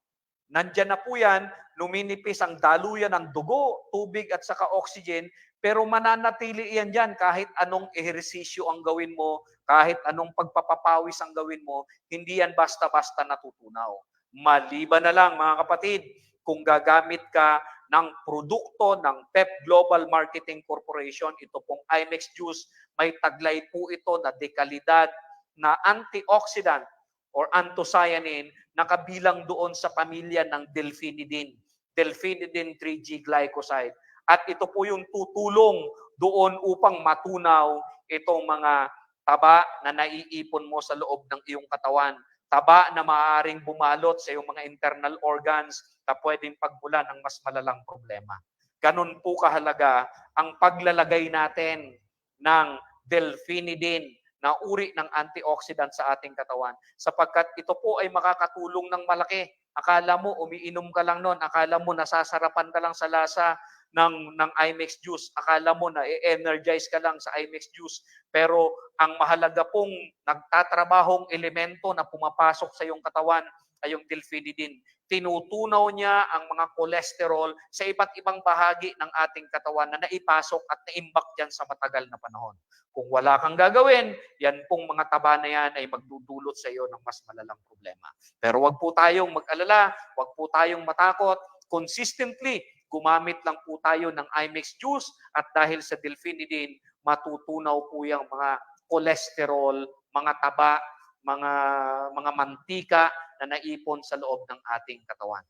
Nandyan na po yan, luminipis ang daluyan ng dugo, tubig at saka oxygen, pero mananatili yan dyan kahit anong ehersisyo ang gawin mo, kahit anong pagpapapawis ang gawin mo, hindi yan basta-basta natutunaw. Maliban na lang mga kapatid, kung gagamit ka ng produkto ng PEP Global Marketing Corporation, ito pong iMix Juice, may taglay po ito na dekalidad na antioxidant or anthocyanin na kabilang doon sa pamilya ng delphinidin, delphinidin 3G glycoside. At ito po yung tutulong doon upang matunaw itong mga taba na naiipon mo sa loob ng iyong katawan. Taba na maaaring bumalot sa iyong mga internal organs na pwedeng pagmula ng mas malalang problema. Ganun po kahalaga ang paglalagay natin ng delphinidin na uri ng antioxidant sa ating katawan sapagkat ito po ay makakatulong ng malaki. Akala mo umiinom ka lang noon, akala mo nasasarapan ka lang sa lasa ng Imex juice, akala mo na energize ka lang sa Imex juice, pero ang mahalaga pong nagtatrabahong elemento na pumapasok sa iyong katawan ay yung delphinidin. Tinutunaw niya ang mga kolesterol sa iba't ibang bahagi ng ating katawan na naipasok at naimbak dyan sa matagal na panahon. Kung wala kang gagawin, yan pong mga taba na yan ay magdudulot sa iyo ng mas malalang problema. Pero wag po tayong mag-alala, wag po tayong matakot. Consistently, gumamit lang po tayo ng Imex juice at dahil sa delphinidin, matutunaw po yung mga kolesterol, mga taba, mga mantika na naipon sa loob ng ating katawan.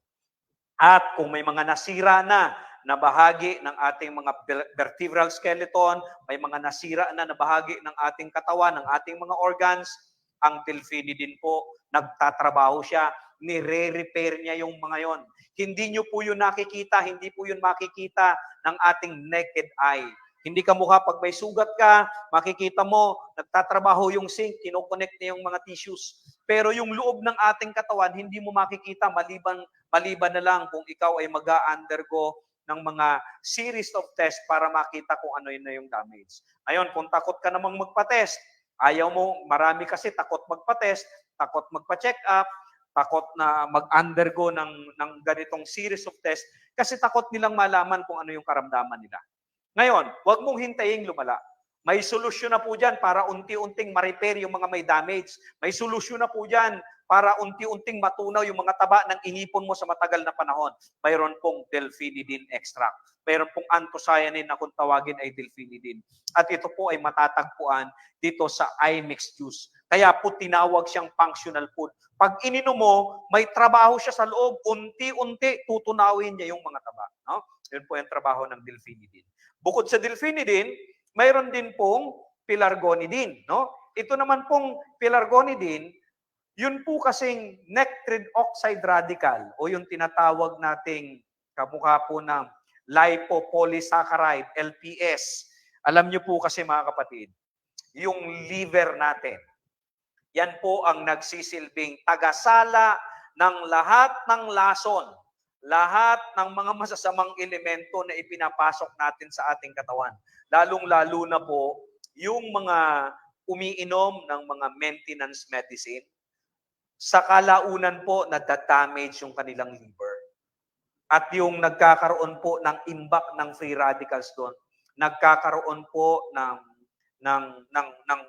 At kung may mga nasira na bahagi ng ating mga vertebral skeleton, may mga nasira na bahagi ng ating katawan, ng ating mga organs, ang delphinidin po, nagtatrabaho siya, nire-repair niya yung mga yon. Hindi nyo po yun nakikita, hindi po yun makikita ng ating naked eye. Hindi ka mukha pag may sugat ka, makikita mo, nagtatrabaho yung sink, kinoconnect niya yung mga tissues. Pero yung loob ng ating katawan, hindi mo makikita maliban na lang kung ikaw ay mag-undergo ng mga series of tests para makita kung ano yun na yung damage. Ngayon, kung takot ka namang magpa-test, ayaw mo, marami kasi takot magpa-test, takot magpa-check up, takot na mag-undergo ng ganitong series of tests kasi takot nilang malaman kung ano yung karamdaman nila. Ngayon, huwag mong hintayin lumala. May solusyon na po dyan para unti-unting ma-repair yung mga may damage. May solusyon na po dyan para unti-unting matunaw yung mga taba ng inipon mo sa matagal na panahon. Mayroon pong delphinidin extract. Mayroon pong anthocyanin na kung tawagin ay delphinidin. At ito po ay matatagpuan dito sa Imex juice. Kaya po tinawag siyang functional food. Pag ininom mo, may trabaho siya sa loob. Unti-unti tutunawin niya yung mga taba. No? Yun po yung trabaho ng delphinidin. Bukod sa delphinidin, mayroon din pong pelargonidin. No? Ito naman pong pelargonidin, yun po kasing nitride oxide radical o yung tinatawag nating kamukha po ng lipopolysaccharide, LPS. Alam nyo po kasi mga kapatid, yung liver natin, yan po ang nagsisilbing tagasala ng lahat ng lason, lahat ng mga masasamang elemento na ipinapasok natin sa ating katawan. Lalong-lalo na po yung mga umiinom ng mga maintenance medicine, sa kalaunan po nadadamage yung kanilang liver. At yung nagkakaroon po ng imbak ng free radicals doon, nagkakaroon po ng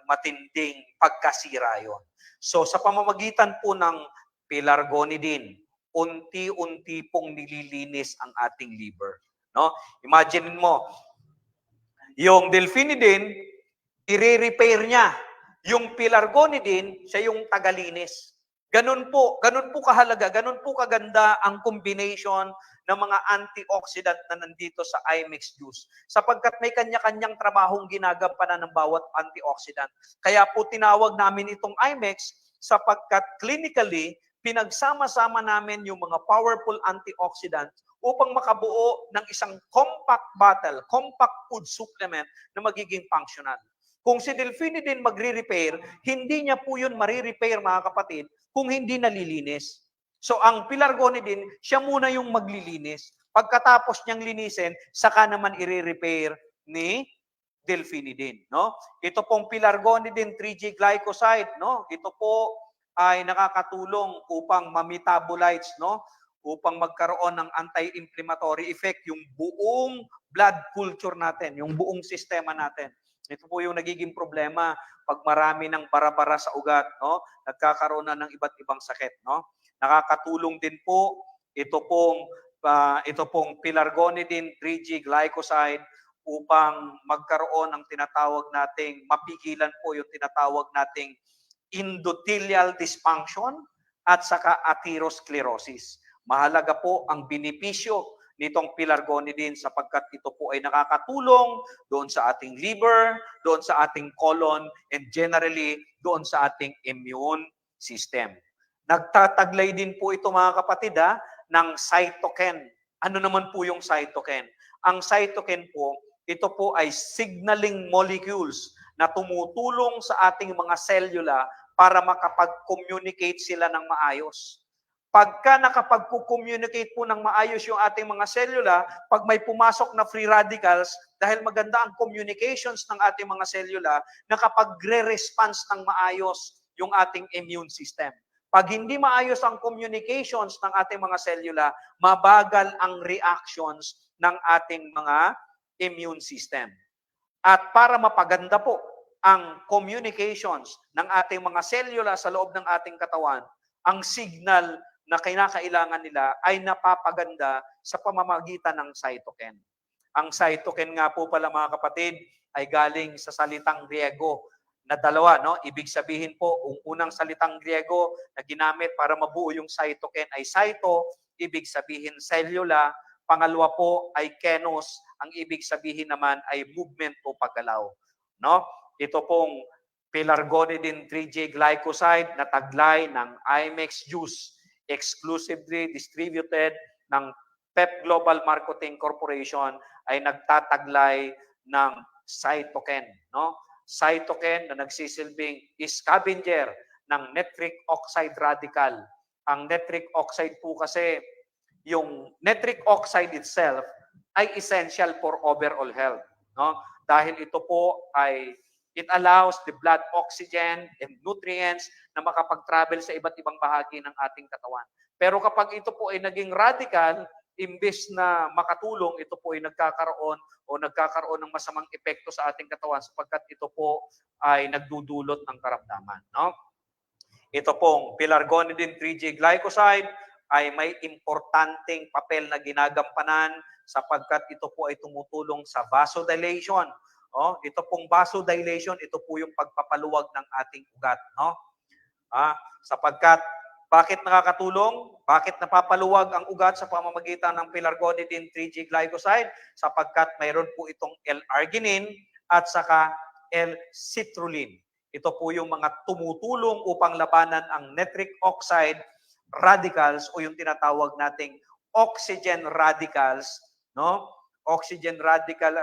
matinding pagkasira yon. So sa pamamagitan po ng pelargonidin, unti-unti pong nililinis ang ating liver. No? Imagine mo, yung delphinidin, i-repair niya. Yung pelargonidin, siya yung tagalinis. Ganun po kahalaga, ganun po kaganda ang combination ng mga antioxidant na nandito sa Imex juice. Sapagkat may kanya-kanyang trabahong ginagampanan ng bawat antioxidant. Kaya po tinawag namin itong Imex sapagkat clinically, pinagsama-sama namin yung mga powerful antioxidants upang makabuo ng isang compact bottle, compact food supplement na magiging functional. Kung si delphinidin magre-repair, hindi niya po yun marirepair mga kapatid kung hindi nalilinis. So ang pelargonidin, siya muna yung maglilinis. Pagkatapos niyang linisin, saka naman i-repair ni delphinidin, no? Ito pong pelargonidin 3G glycoside, no? Ito po ay nakakatulong upang ma-metabolites, no? Upang magkaroon ng anti-inflammatory effect yung buong blood culture natin, yung buong sistema natin. Ito po yung nagiging problema pag marami ng bara-bara sa ugat, no? Nagkakaroon na ng iba't ibang sakit, no? Nakakatulong din po ito pong pelargonidin 3G glycoside upang magkaroon ng tinatawag nating mapigilan po yung tinatawag nating endothelial dysfunction at saka atherosclerosis. Mahalaga po ang benepisyo nitong pelargonidin sapagkat ito po ay nakakatulong doon sa ating liver, doon sa ating colon, and generally doon sa ating immune system. Nagtataglay din po ito mga kapatid ng cytokine. Ano naman po yung cytokine? Ang cytokine po, ito po ay signaling molecules na tumutulong sa ating mga selula para makapag-communicate sila ng maayos. Pagka nakapag-communicate po ng maayos yung ating mga selula, pag may pumasok na free radicals, dahil maganda ang communications ng ating mga selula, nakapagre-response ng maayos yung ating immune system. Pag hindi maayos ang communications ng ating mga selula, mabagal ang reactions ng ating mga immune system. At para mapaganda po ang communications ng ating mga selula sa loob ng ating katawan, ang signal na kinakailangan nila ay napapaganda sa pamamagitan ng cytokine. Ang cytokine nga po pala mga kapatid ay galing sa salitang Griego na dalawa, no? Ibig sabihin po, ang unang salitang Griego na ginamit para mabuo yung cytokine ay cyto, ibig sabihin cellula. Pangalawa po ay kenos, ang ibig sabihin naman ay movement o paggalaw, no? Ito pong pelargonidine 3G glycoside na taglay ng IMEX juice, exclusively distributed ng PEP Global Marketing Corporation, ay nagtataglay ng cytokine, no? Cytokine na nagsisilbing scavenger ng nitric oxide radical. Ang nitric oxide po kasi, yung nitric oxide itself ay essential for overall health, no? Dahil ito po ay it allows the blood oxygen and nutrients na makapag-travel sa iba't ibang bahagi ng ating katawan. Pero kapag ito po ay naging radical, imbes na makatulong, ito po ay nagkakaroon ng masamang epekto sa ating katawan sapagkat ito po ay nagdudulot ng karamdaman, no? Ito pong pelargonidine 3G glycoside ay may importanteng papel na ginagampanan sapagkat ito po ay tumutulong sa vasodilation. Oh, ito pong vasodilation, ito po yung pagpapaluwag ng ating ugat, no? Sapagkat bakit nakakatulong? Bakit napapaluwag ang ugat sa pamamagitan ng pelargonidine 3G glycoside? Sapagkat mayroon po itong L-arginine at saka L-citrulline. Ito po yung mga tumutulong upang labanan ang nitric oxide radicals o yung tinatawag nating oxygen radicals, no? Oxygen radical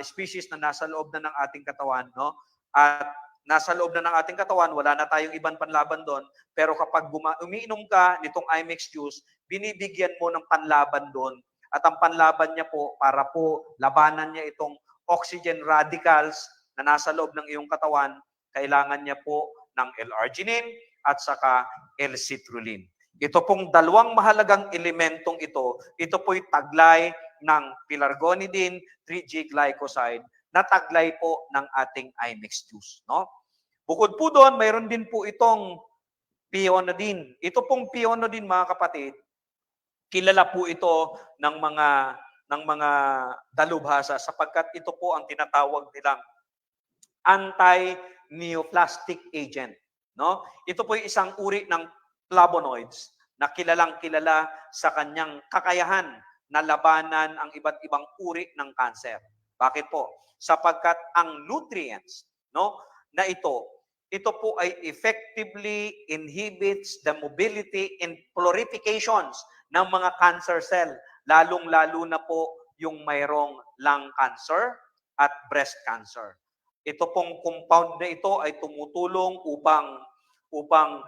species na nasa loob na ng ating katawan, no? At nasa loob na ng ating katawan, wala na tayong ibang panlaban doon, pero kapag umiinom ka nitong IMEX juice, binibigyan mo ng panlaban doon. At ang panlaban niya po, para po labanan niya itong oxygen radicals na nasa loob ng iyong katawan, kailangan niya po ng L-arginine at saka L-citrulline. Ito pong dalawang mahalagang elementong ito po'y taglay ng pelargonidine 3G glycoside na taglay po ng ating IMEX juice, no? Bukod po doon, mayroon din po itong pionodine. Ito pong pionodine, mga kapatid, kilala po ito ng mga dalubhasa sapagkat ito po ang tinatawag nilang anti-neoplastic agent, no? Ito po yung isang uri ng flavonoids na kilalang-kilala sa kanyang kakayahan na labanan ang iba't ibang uri ng kanser. Bakit po? Sapagkat ang nutrients, no, na ito po ay effectively inhibits the mobility and proliferations ng mga cancer cell, lalong-lalo na po yung mayroong lung cancer at breast cancer. Ito pong compound na ito ay tumutulong upang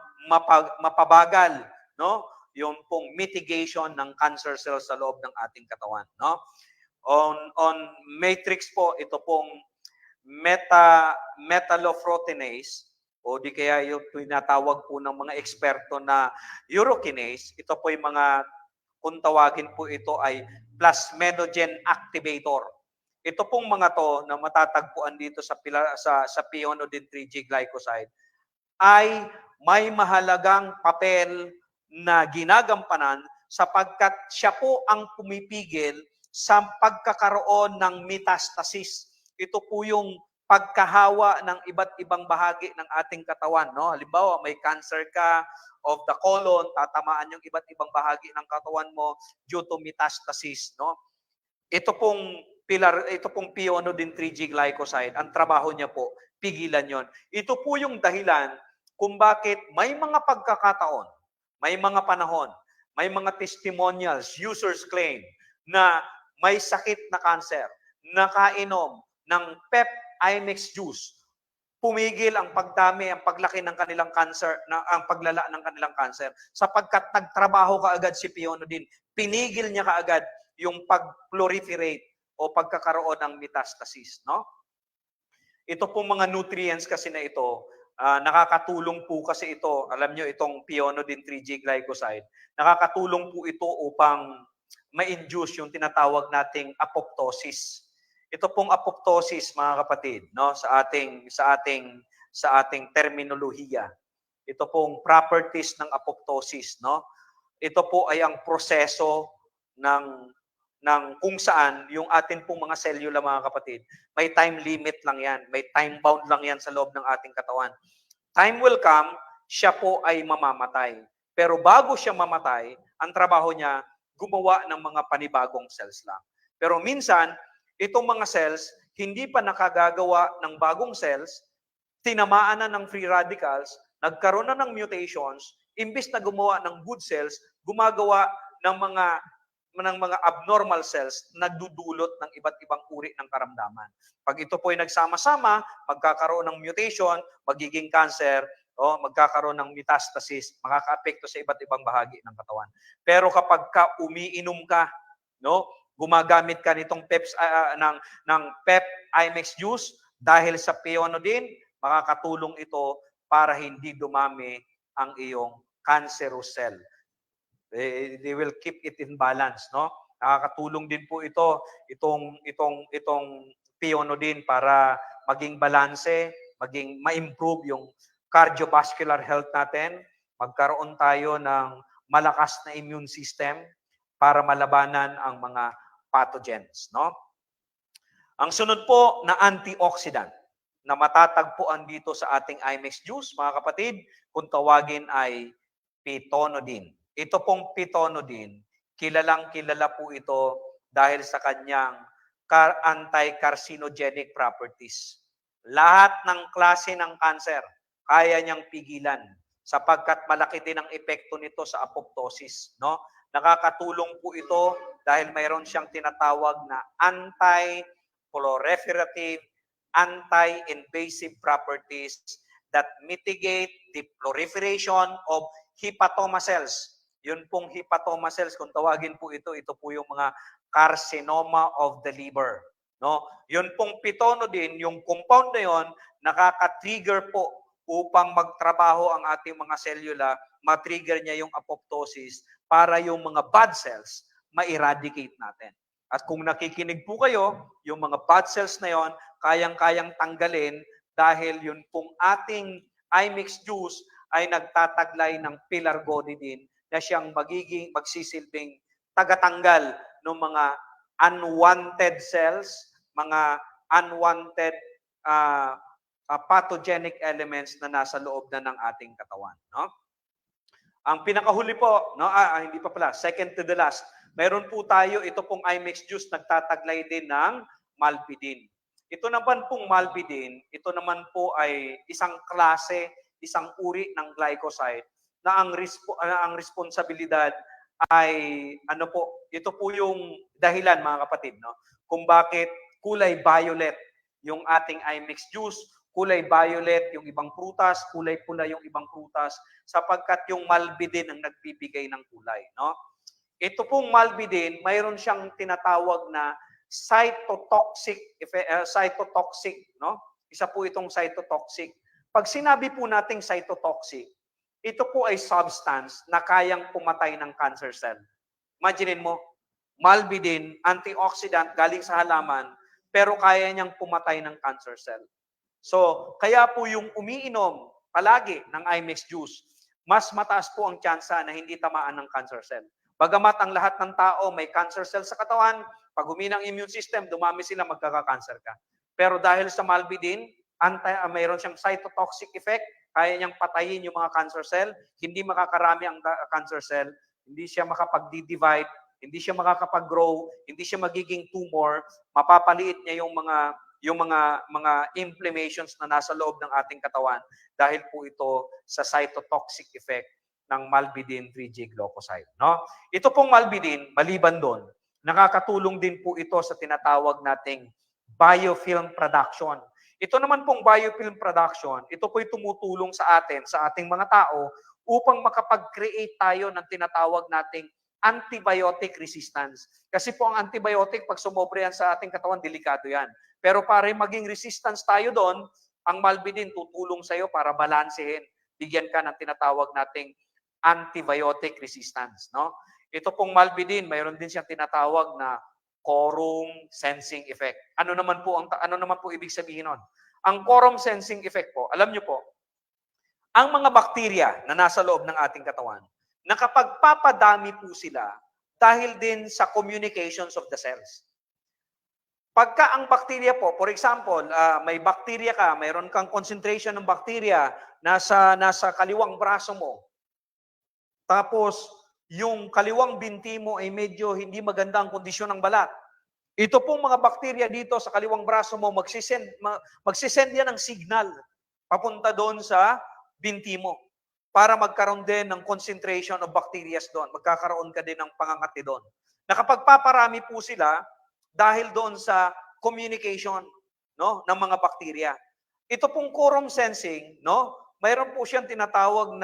mapabagal, no, yung pong mitigation ng cancer cells sa loob ng ating katawan, no? On matrix po, ito pong metalloproteinase o di kaya yung tinatawag po ng mga eksperto na urokinase, ito po yung mga, kung tawagin po ito ay plasminogen activator. Ito pong mga to na matatagpuan dito sa pionodine 3G glycoside ay may mahalagang papel na ginagampanan sapagkat siya po ang pumipigil sa pagkakaroon ng metastasis. Ito po yung pagkahawa ng iba't ibang bahagi ng ating katawan, no? Halimbawa, may cancer ka of the colon, tatamaan yung iba't ibang bahagi ng katawan mo due to metastasis, no? Ito pong pionodine 3G glycoside, ang trabaho niya po, pigilan yon. Ito po yung dahilan kung bakit may mga pagkakataon, may mga panahon, may mga testimonials, users claim na may sakit na cancer, nakainom ng PEP Imex juice, pumigil ang pagdami, ang paglaki ng kanilang cancer, ang paglala ng kanilang cancer. Sapagkat nagtrabaho kaagad si Pionodin, pinigil niya kaagad yung pag-proliferate o pagkakaroon ng metastasis, no? Ito pong mga nutrients kasi na ito, nakakatulong po kasi ito, alam nyo itong Pionodin 3G glycoside, nakakatulong po ito upang ma-induce yung tinatawag nating apoptosis. Ito pong apoptosis, mga kapatid, no, sa ating terminolohiya. Ito pong properties ng apoptosis, no? Ito po ay ang proseso ng kung saan yung atin pong mga selula, mga kapatid, may time limit lang yan, may time bound lang yan sa loob ng ating katawan. Time will come, siya po ay mamamatay. Pero bago siya mamatay, ang trabaho niya, gumawa ng mga panibagong cells lang. Pero minsan, itong mga cells, hindi pa nakagagawa ng bagong cells, tinamaan na ng free radicals, nagkaroon na ng mutations, imbis na gumawa ng good cells, gumagawa ng mga abnormal cells, nagdudulot ng iba't ibang uri ng karamdaman. Pag ito po ay nagsama-sama, magkakaroon ng mutation, magiging cancer, o magkakaroon ng metastasis, makakaapekto sa iba't ibang bahagi ng katawan. Pero kapag umiinom ka, no, gumagamit ka nitong ng PEP Imex juice dahil sa Pionodin, makakatulong ito para hindi dumami ang iyong cancerous cell. They will keep it in balance, no? Nakakatulong din po itong Pionodin para maging balanse, maging ma-improve yung cardiovascular health natin, magkaroon tayo ng malakas na immune system para malabanan ang mga pathogens, no? Ang sunod po na antioxidant na matatagpuan dito sa ating Imex juice, mga kapatid, kung tawagin ay Pitonodin. Ito pong Pitonodin, kilalang-kilala po ito dahil sa kanyang anti-carcinogenic properties. Lahat ng klase ng cancer, kaya niyang pigilan sapagkat malaki din ang epekto nito sa apoptosis, no? Nakakatulong po ito dahil mayroon siyang tinatawag na anti-proliferative, anti-invasive properties that mitigate the proliferation of hepatoma cells. Yun pong hepatoma cells, kung tawagin po ito po yung mga carcinoma of the liver, no? Yun pong Pitonodin, yung compound na yon, nakaka-trigger po upang magtrabaho ang ating mga selula, ma-trigger niya yung apoptosis para yung mga bad cells ma-eradicate natin. At kung nakikinig po kayo, yung mga bad cells na yon, kayang-kayang tanggalin dahil yun pong ating Imex juice ay nagtataglay ng pelargonidin na siyang magsisilbing tagatanggal ng mga unwanted cells, mga unwanted pathogenic elements na nasa loob na ng ating katawan, no? Ang pinakahuli po, no, hindi pa pala, second to the last, meron po tayo, ito pong Imex juice, nagtataglay din ng malpidine. Ito naman pong malpidine, ito naman po ay isang klase, isang uri ng glycoside na ang responsibilidad ay ito po yung dahilan, mga kapatid, no, kung bakit kulay violet yung ating Imex juice, kulay violet yung ibang prutas, kulay pula yung ibang prutas, sapagkat yung malpidine ang nagbibigay ng kulay, no? Ito pong malpidine, mayroon siyang tinatawag na cytotoxic, no? Isa po itong cytotoxic. Pag sinabi po nating cytotoxic, ito po ay substance na kayang pumatay ng cancer cell. Imaginin mo, malpidine, antioxidant galing sa halaman, pero kaya niyang pumatay ng cancer cell. So, kaya po yung umiinom palagi ng Imex juice, mas mataas po ang tsansa na hindi tamaan ng cancer cell. Bagamat ang lahat ng tao may cancer cell sa katawan, pag humina ang immune system, dumami sila, magkaka-cancer ka. Pero dahil sa malpidine, mayroon siyang cytotoxic effect, kaya niyang patayin yung mga cancer cell, hindi makakarami ang cancer cell, hindi siya makapag-divide, hindi siya makakapag-grow, hindi siya magiging tumor, mapapaliit niya yung mga inflammations na nasa loob ng ating katawan dahil po ito sa cytotoxic effect ng malpidine 3G glycoside, no? Ito pong malpidine, maliban doon, nakakatulong din po ito sa tinatawag nating biofilm production. Ito naman pong biofilm production, ito po'y tumutulong sa atin, sa ating mga tao, upang makapag-create tayo ng tinatawag nating antibiotic resistance. Kasi po ang antibiotic, pag sumobra yan sa ating katawan, delikado yan. Pero para maging resistance tayo doon, ang Malbidin tutulong sa'yo para balansehin. Bigyan ka ng tinatawag nating antibiotic resistance. No? Ito pong Malbidin, mayroon din siyang tinatawag na quorum sensing effect. Ano naman po ibig sabihin nun? Ang quorum sensing effect po, alam niyo po, ang mga bakterya na nasa loob ng ating katawan, nakapagpapadami po sila dahil din sa communications of the cells. Pagka ang bakterya po, for example, may bakterya ka, mayroon kang concentration ng bakterya nasa kaliwang braso mo. Tapos, yung kaliwang binti mo ay medyo hindi maganda ang kondisyon ng balat. Ito pong mga bakterya dito sa kaliwang braso mo, magsisend yan ng signal papunta doon sa binti mo para magkaroon din ng concentration of bacteria doon. Magkakaroon ka din ng pangangati doon. Nakapagpaparami po sila dahil doon sa communication, no, ng mga bakterya. Ito pong quorum sensing, no, mayroon po siyang tinatawag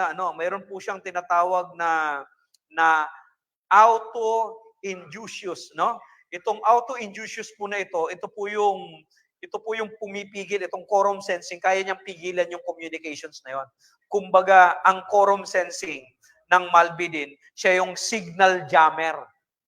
na auto-inducious, no? Itong auto-inducious po na ito po yung pumipigil, itong quorum sensing, kaya niyang pigilan yung communications na yon. Kumbaga, ang quorum sensing ng Malbidin, siya yung signal jammer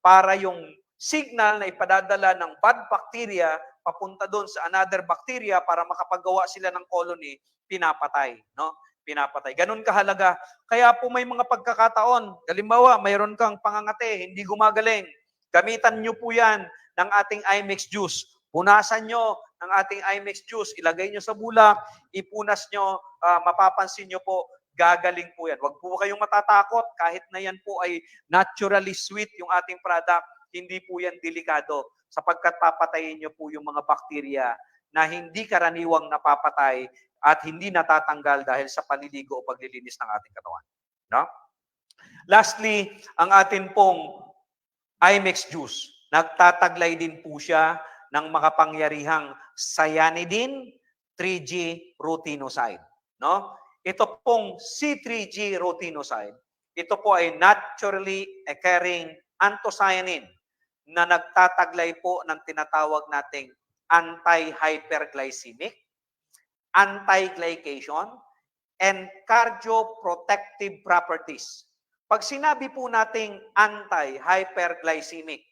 para yung signal na ipadadala ng bad bacteria papunta doon sa another bacteria para makapagawa sila ng colony, pinapatay, no? Pinapatay. Ganun kahalaga. Kaya po may mga pagkakataon, halimbawa, mayroon kang pangangate, hindi gumagaling. Gamitan nyo po yan ng ating Imex juice. Punasan nyo ng ating Imex juice, ilagay nyo sa bulak, ipunas nyo, mapapansin nyo po, gagaling po yan. Huwag po kayong matatakot, kahit na yan po ay naturally sweet yung ating product, hindi po yan delikado sapagkat papatayin nyo po yung mga bakterya na hindi karaniwang napapatay at hindi natatanggal dahil sa paliligo o paglilinis ng ating katawan. No? Lastly, ang atin pong Imex juice, nagtataglay din po siya ng makapangyarihang cyanidin 3G rutinoside. No? Ito pong C3G rutinoside, ito po ay naturally occurring anthocyanin na nagtataglay po ng tinatawag nating anti-hyperglycemic, anti-glycation, and cardioprotective properties. Pag sinabi po nating anti-hyperglycemic,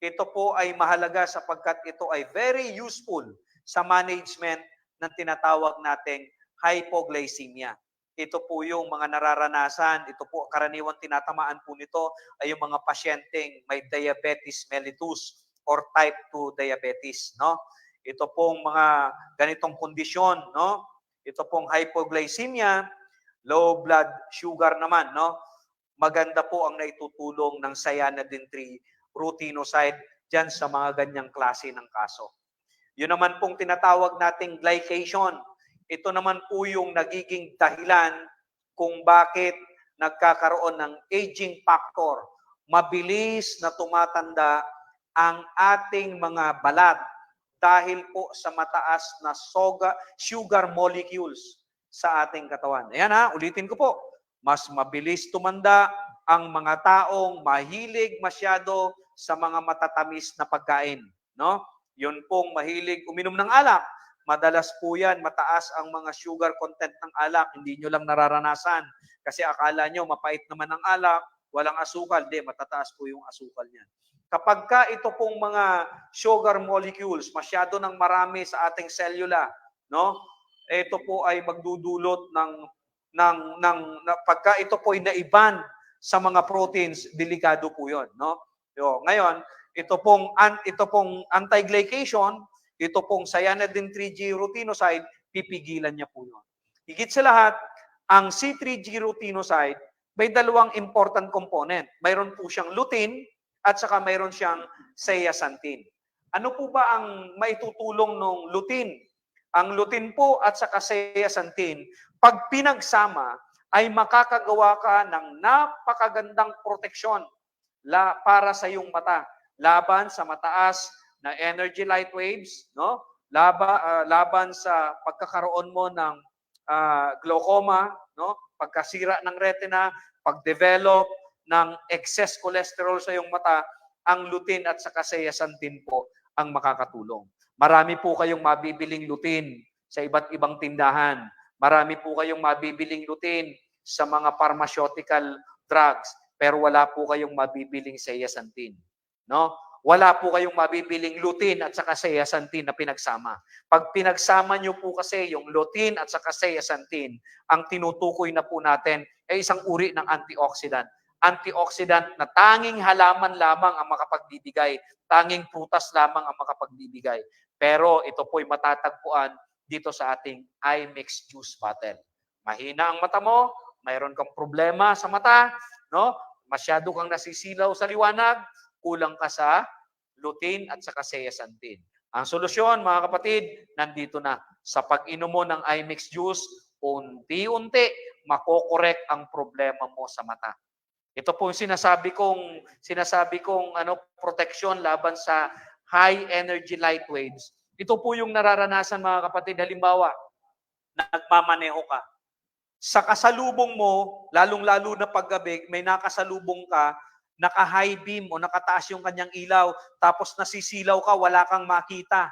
ito po ay mahalaga sapagkat ito ay very useful sa management ng tinatawag nating hypoglycemia. Ito po yung mga nararanasan, ito po karaniwang tinatamaan po nito ay yung mga pasyenteng may diabetes mellitus or type 2 diabetes, no? Ito pong mga ganitong kondisyon, no? Ito pong hypoglycemia, low blood sugar naman, no? Maganda po ang naitutulong ng cyanidin 3 rutinoside diyan sa mga ganyang klase ng kaso. Yun naman pong tinatawag nating glycation. Ito naman po yung nagiging dahilan kung bakit nagkakaroon ng aging factor. Mabilis na tumatanda ang ating mga balat dahil po sa mataas na sugar molecules sa ating katawan. Ayan ha, ulitin ko po. Mas mabilis tumanda ang mga taong mahilig masyado sa mga matatamis na pagkain. No? Yun pong mahilig uminom ng alak. Madalas po yan, mataas ang mga sugar content ng alak. Hindi nyo lang nararanasan. Kasi akala nyo, mapait naman ang alak, walang asukal. Hindi, matataas po yung asukal niyan. Kapag ka ito pong mga sugar molecules, masyado ng marami sa ating cellula, no? Ito po ay magdudulot pagka ito po ay naiban sa mga proteins, delikado po 'yon, no? Ngayon, ito pong anti-glycation, ito pong cyanidin 3G rutinoside, pipigilan niya po 'yon. Higit sa lahat, ang C3G rutinoside may dalawang important component. Mayroon po siyang lutein at saka mayroon siyang zeaxanthin. Ano po ba ang maitutulong ng lutein? Ang lutein po at saka zeaxanthin, pag pinagsama, ay makakagawa ka ng napakagandang proteksyon para sa iyong mata laban sa mataas na energy light waves, no? laban sa pagkakaroon mo ng glaucoma, no? Pagkasira ng retina, pag-develop ng excess cholesterol sa iyong mata, ang lutein at saka zeaxanthin po ang makakatulong. Marami po kayong mabibiling lutein sa iba't ibang tindahan. Marami po kayong mabibiling lutein sa mga pharmaceutical drugs, pero wala po kayong mabibiling zeaxanthin, no? Wala po kayong mabibiling lutein at saka zeaxanthin na pinagsama. Pag pinagsama niyo po kasi yung lutein at saka zeaxanthin, ang tinutukoy na po natin ay isang uri ng antioxidant. Antioxidant na tanging halaman lamang ang makapagbibigay, tanging prutas lamang ang makapagbibigay. Pero ito po'y matatagpuan dito sa ating iMix Juice Bottle. Mahina ang mata mo, mayroon kang problema sa mata, no? Masyado kang nasisilaw sa liwanag, kulang ka sa lutein at saka zeaxanthin. Ang solusyon, mga kapatid, nandito na. Sa pag-inom mo ng iMix Juice, unti-unti makokorek ang problema mo sa mata. Ito po yung sinasabi kong proteksyon laban sa high energy light waves. Ito po yung nararanasan, mga kapatid. Halimbawa, nagmamaneho ka. Sa kasalubong mo, lalong-lalo na paggabi, may nakasalubong ka, naka-high beam o nakataas yung kanyang ilaw, tapos nasisilaw ka, wala kang makita.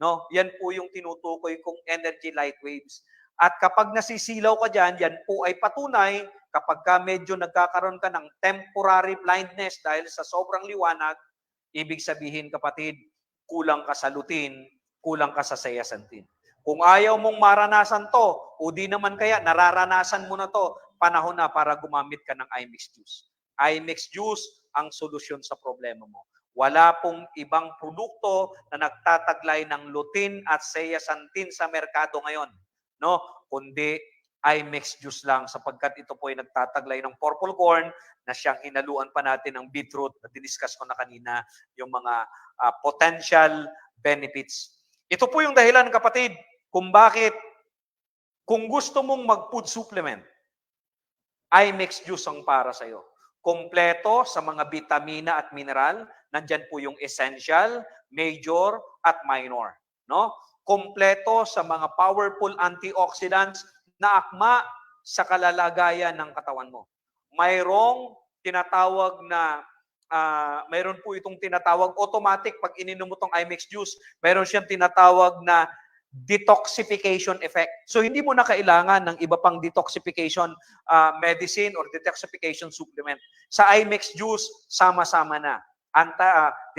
No? Yan po yung tinutukoy kong energy light waves. At kapag nasisilaw ka dyan, yan po ay patunay kapag ka medyo nagkakaroon ka ng temporary blindness dahil sa sobrang liwanag, ibig sabihin, kapatid, kulang ka sa lutein, kulang ka sa zeaxanthin. Kung ayaw mong maranasan to, o di naman kaya nararanasan mo na to, panahon na para gumamit ka ng iMix Juice. iMix Juice ang solusyon sa problema mo. Wala pong ibang produkto na nagtataglay ng lutein at zeaxanthin sa merkado ngayon, no? Kundi iMix Juice lang, sapagkat ito po ay nagtataglay ng purple corn na siyang hinaluan pa natin ng beetroot na diniscuss ko na kanina yung mga potential benefits. Ito po yung dahilan, kapatid, kung bakit, kung gusto mong mag-food supplement, iMix Juice ang para sa'yo. Kompleto sa mga vitamina at mineral, nandyan po yung essential, major, at minor. No? Kompleto sa mga powerful antioxidants na akma sa kalalagayan ng katawan mo. Mayroon po itong tinatawag automatic pag ininom mo tong iMix Juice, mayroon siyang tinatawag na detoxification effect. So hindi mo na kailangan ng iba pang detoxification medicine or detoxification supplement. Sa iMix Juice, sama-sama na.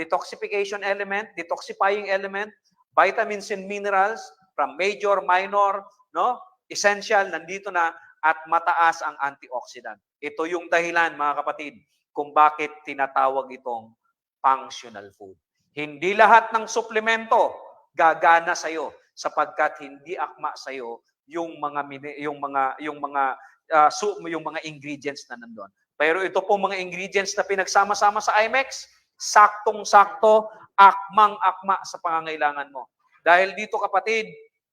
Detoxification element, detoxifying element, vitamins and minerals from major, minor, no? Essential, nandito na, at mataas ang antioxidant. Ito yung dahilan, mga kapatid, kung bakit tinatawag itong functional food. Hindi lahat ng suplemento gagana sa iyo sapagkat hindi akma sa iyo yung mga ingredients na nandoon. Pero ito po mga ingredients na pinagsama-sama sa iMix, saktong-sakto, akmang-akma sa pangangailangan mo. Dahil dito, kapatid,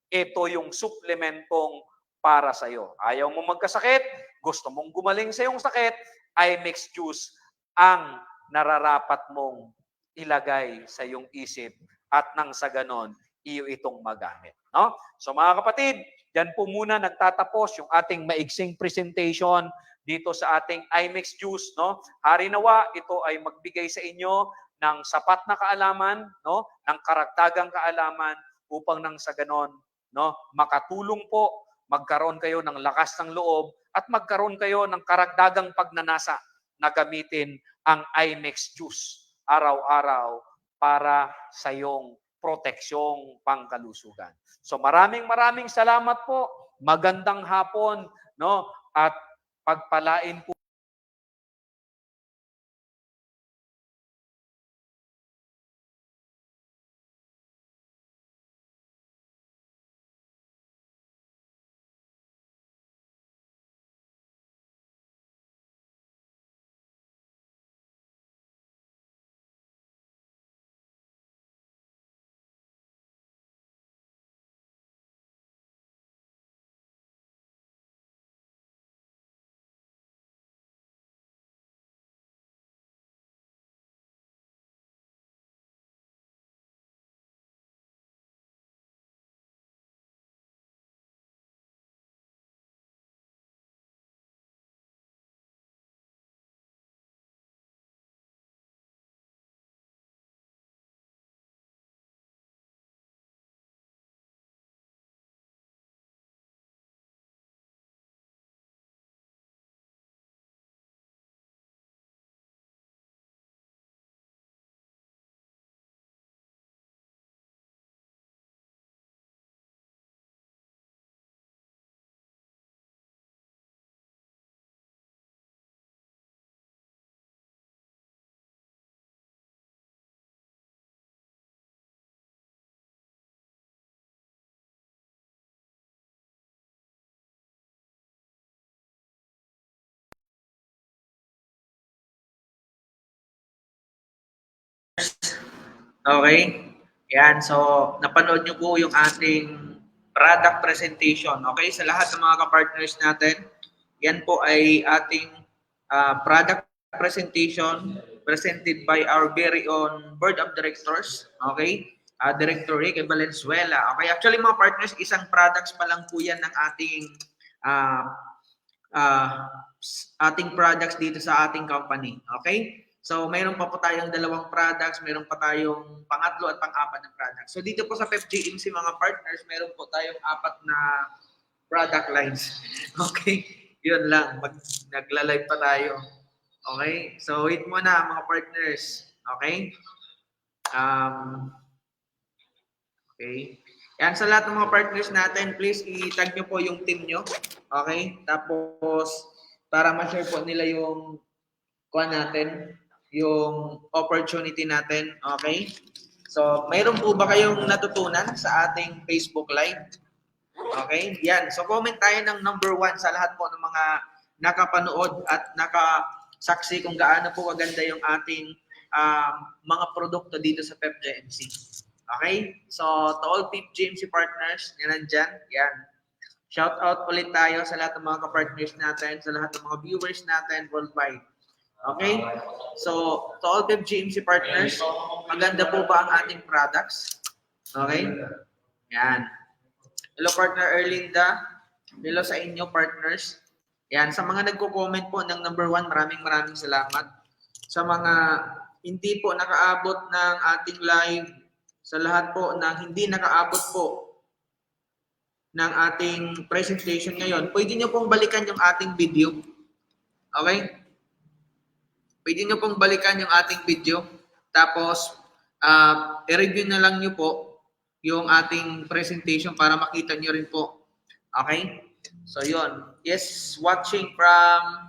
ito yung suplementong para sa iyo. Ayaw mo magkasakit, gusto mong gumaling sa iyong sakit, iMix Juice ang nararapat mong ilagay sa iyong isip at nang sa ganon, iyo itong magamit. No? So mga kapatid, yan po muna nagtatapos yung ating maigsing presentation dito sa ating iMix Juice. No? Hari nawa, ito ay magbigay sa inyo ng sapat na kaalaman, no? Ng karagdagang kaalaman upang nang sa ganon, no? Makatulong po, magkaroon kayo ng lakas ng loob at magkaroon kayo ng karagdagang pagnanasa na gamitin ang iMix Juice araw-araw para sa iyong proteksyong pangkalusugan. So maraming salamat po. Magandang hapon, no? At pagpalain po Okay? Yan, so napanood nyo po yung ating product presentation. Okay, sa lahat ng mga kapartners natin, yan po ay ating product presentation presented by our very own Board of Directors. Okay? Director Rick Valenzuela. Okay, actually mga partners, isang products pa lang po yan ng ating products dito sa ating company. Okay? So, mayroon pa po tayong dalawang products, mayroon pa tayong pangatlo at pang-apat na products. So, dito po sa PepGMC mga partners, mayroon po tayong 4 na product lines. Okay? Yun lang. Nagla-live pa tayo. Okay? So, wait muna mga partners. Okay? Okay? Yan, sa lahat ng mga partners natin, please i-tag nyo po yung team nyo. Okay? Tapos, para ma-share po nila yung natin, yung opportunity natin. Okay? So, mayroon po ba kayong natutunan sa ating Facebook Live? Okay? Yan. So, comment tayo ng number 1 sa lahat po ng mga nakapanood at nakasaksi kung gaano po kaganda yung ating mga produkto dito sa PepGMC. Okay? So, to all PepGMC partners, yan nandyan. Yan. Shout out ulit tayo sa lahat ng mga kapartners natin, sa lahat ng mga viewers natin worldwide. Okay? So, to all PepGMC partners, maganda po ba ang ating products? Okay? Yan. Hello, partner Erlinda. Hello sa inyo, partners. Yan. Sa mga nagko-comment po ng number 1, maraming salamat. Sa mga hindi po nakaabot ng ating live, sa lahat po ng hindi nakaabot po ng ating presentation ngayon, pwede nyo pong balikan yung ating video. Okay? Pwede nyo pong balikan yung ating video. Tapos, i-review na lang nyo po yung ating presentation para makita nyo rin po. Okay? So, yun. Yes, watching from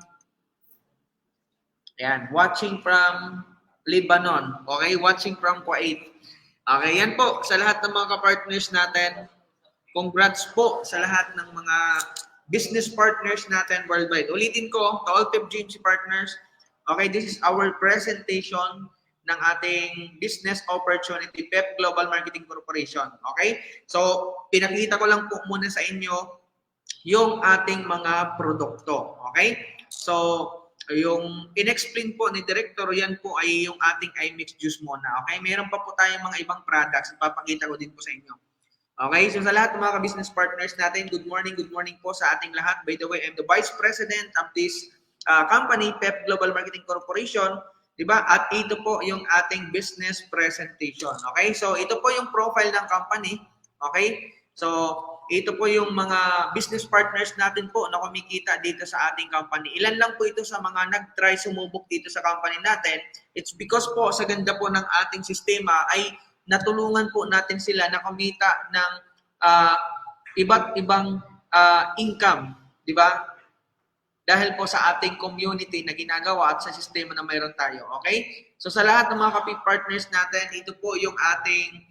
Lebanon. Okay? Watching from Kuwait. Okay, yan po. Sa lahat ng mga kapartners natin, congrats po sa lahat ng mga business partners natin worldwide. Ulitin ko, to all PepGMC partners, okay, this is our presentation ng ating business opportunity, Pep Global Marketing Corporation. Okay? So, pinakita ko lang po muna sa inyo yung ating mga produkto. Okay? So, yung in-explain po ni Director, yan po ay yung ating iMix juice muna. Okay? Meron pa po tayong mga ibang products. Ipapakita ko din po sa inyo. Okay, so sa lahat ng mga business partners natin, good morning po sa ating lahat. By the way, I'm the Vice President of this company, Pep Global Marketing Corporation, di ba? At ito po yung ating business presentation. Okay, so ito po yung profile ng company. Okay, so ito po yung mga business partners natin po na kumikita dito sa ating company. Ilan lang po ito sa mga nag-try sumubok dito sa company natin. It's because po sa ganda po ng ating sistema ay natulungan po natin sila na kumita ng iba't ibang income, di ba? Dahil po sa ating community na ginagawa at sa sistema na mayroon tayo. Okay? So sa lahat ng mga kapit partners natin, ito po yung ating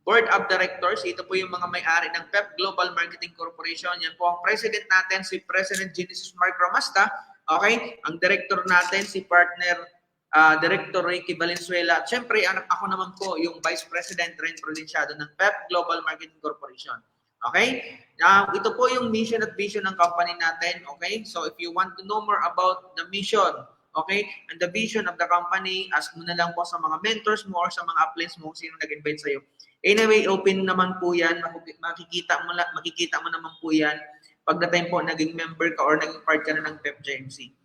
Board of Directors. Ito po yung mga may-ari ng Pep Global Marketing Corporation. Yan po ang president natin, si President Genesis Mark Ramasta. Okay? Ang director natin, si partner Director Ricky Valenzuela. At syempre, ako naman po yung Vice President Ren Prudenciado ng Pep Global Marketing Corporation. Okay? Now, ito po yung mission at vision ng company natin. Okay? So, if you want to know more about the mission, okay, and the vision of the company, ask mo na lang po sa mga mentors mo or sa mga uplines mo kung sino nag-invite sa'yo. Anyway, open naman po yan. Makikita mo naman po yan pagdating po naging member ka or naging part ka na ng PepGMC.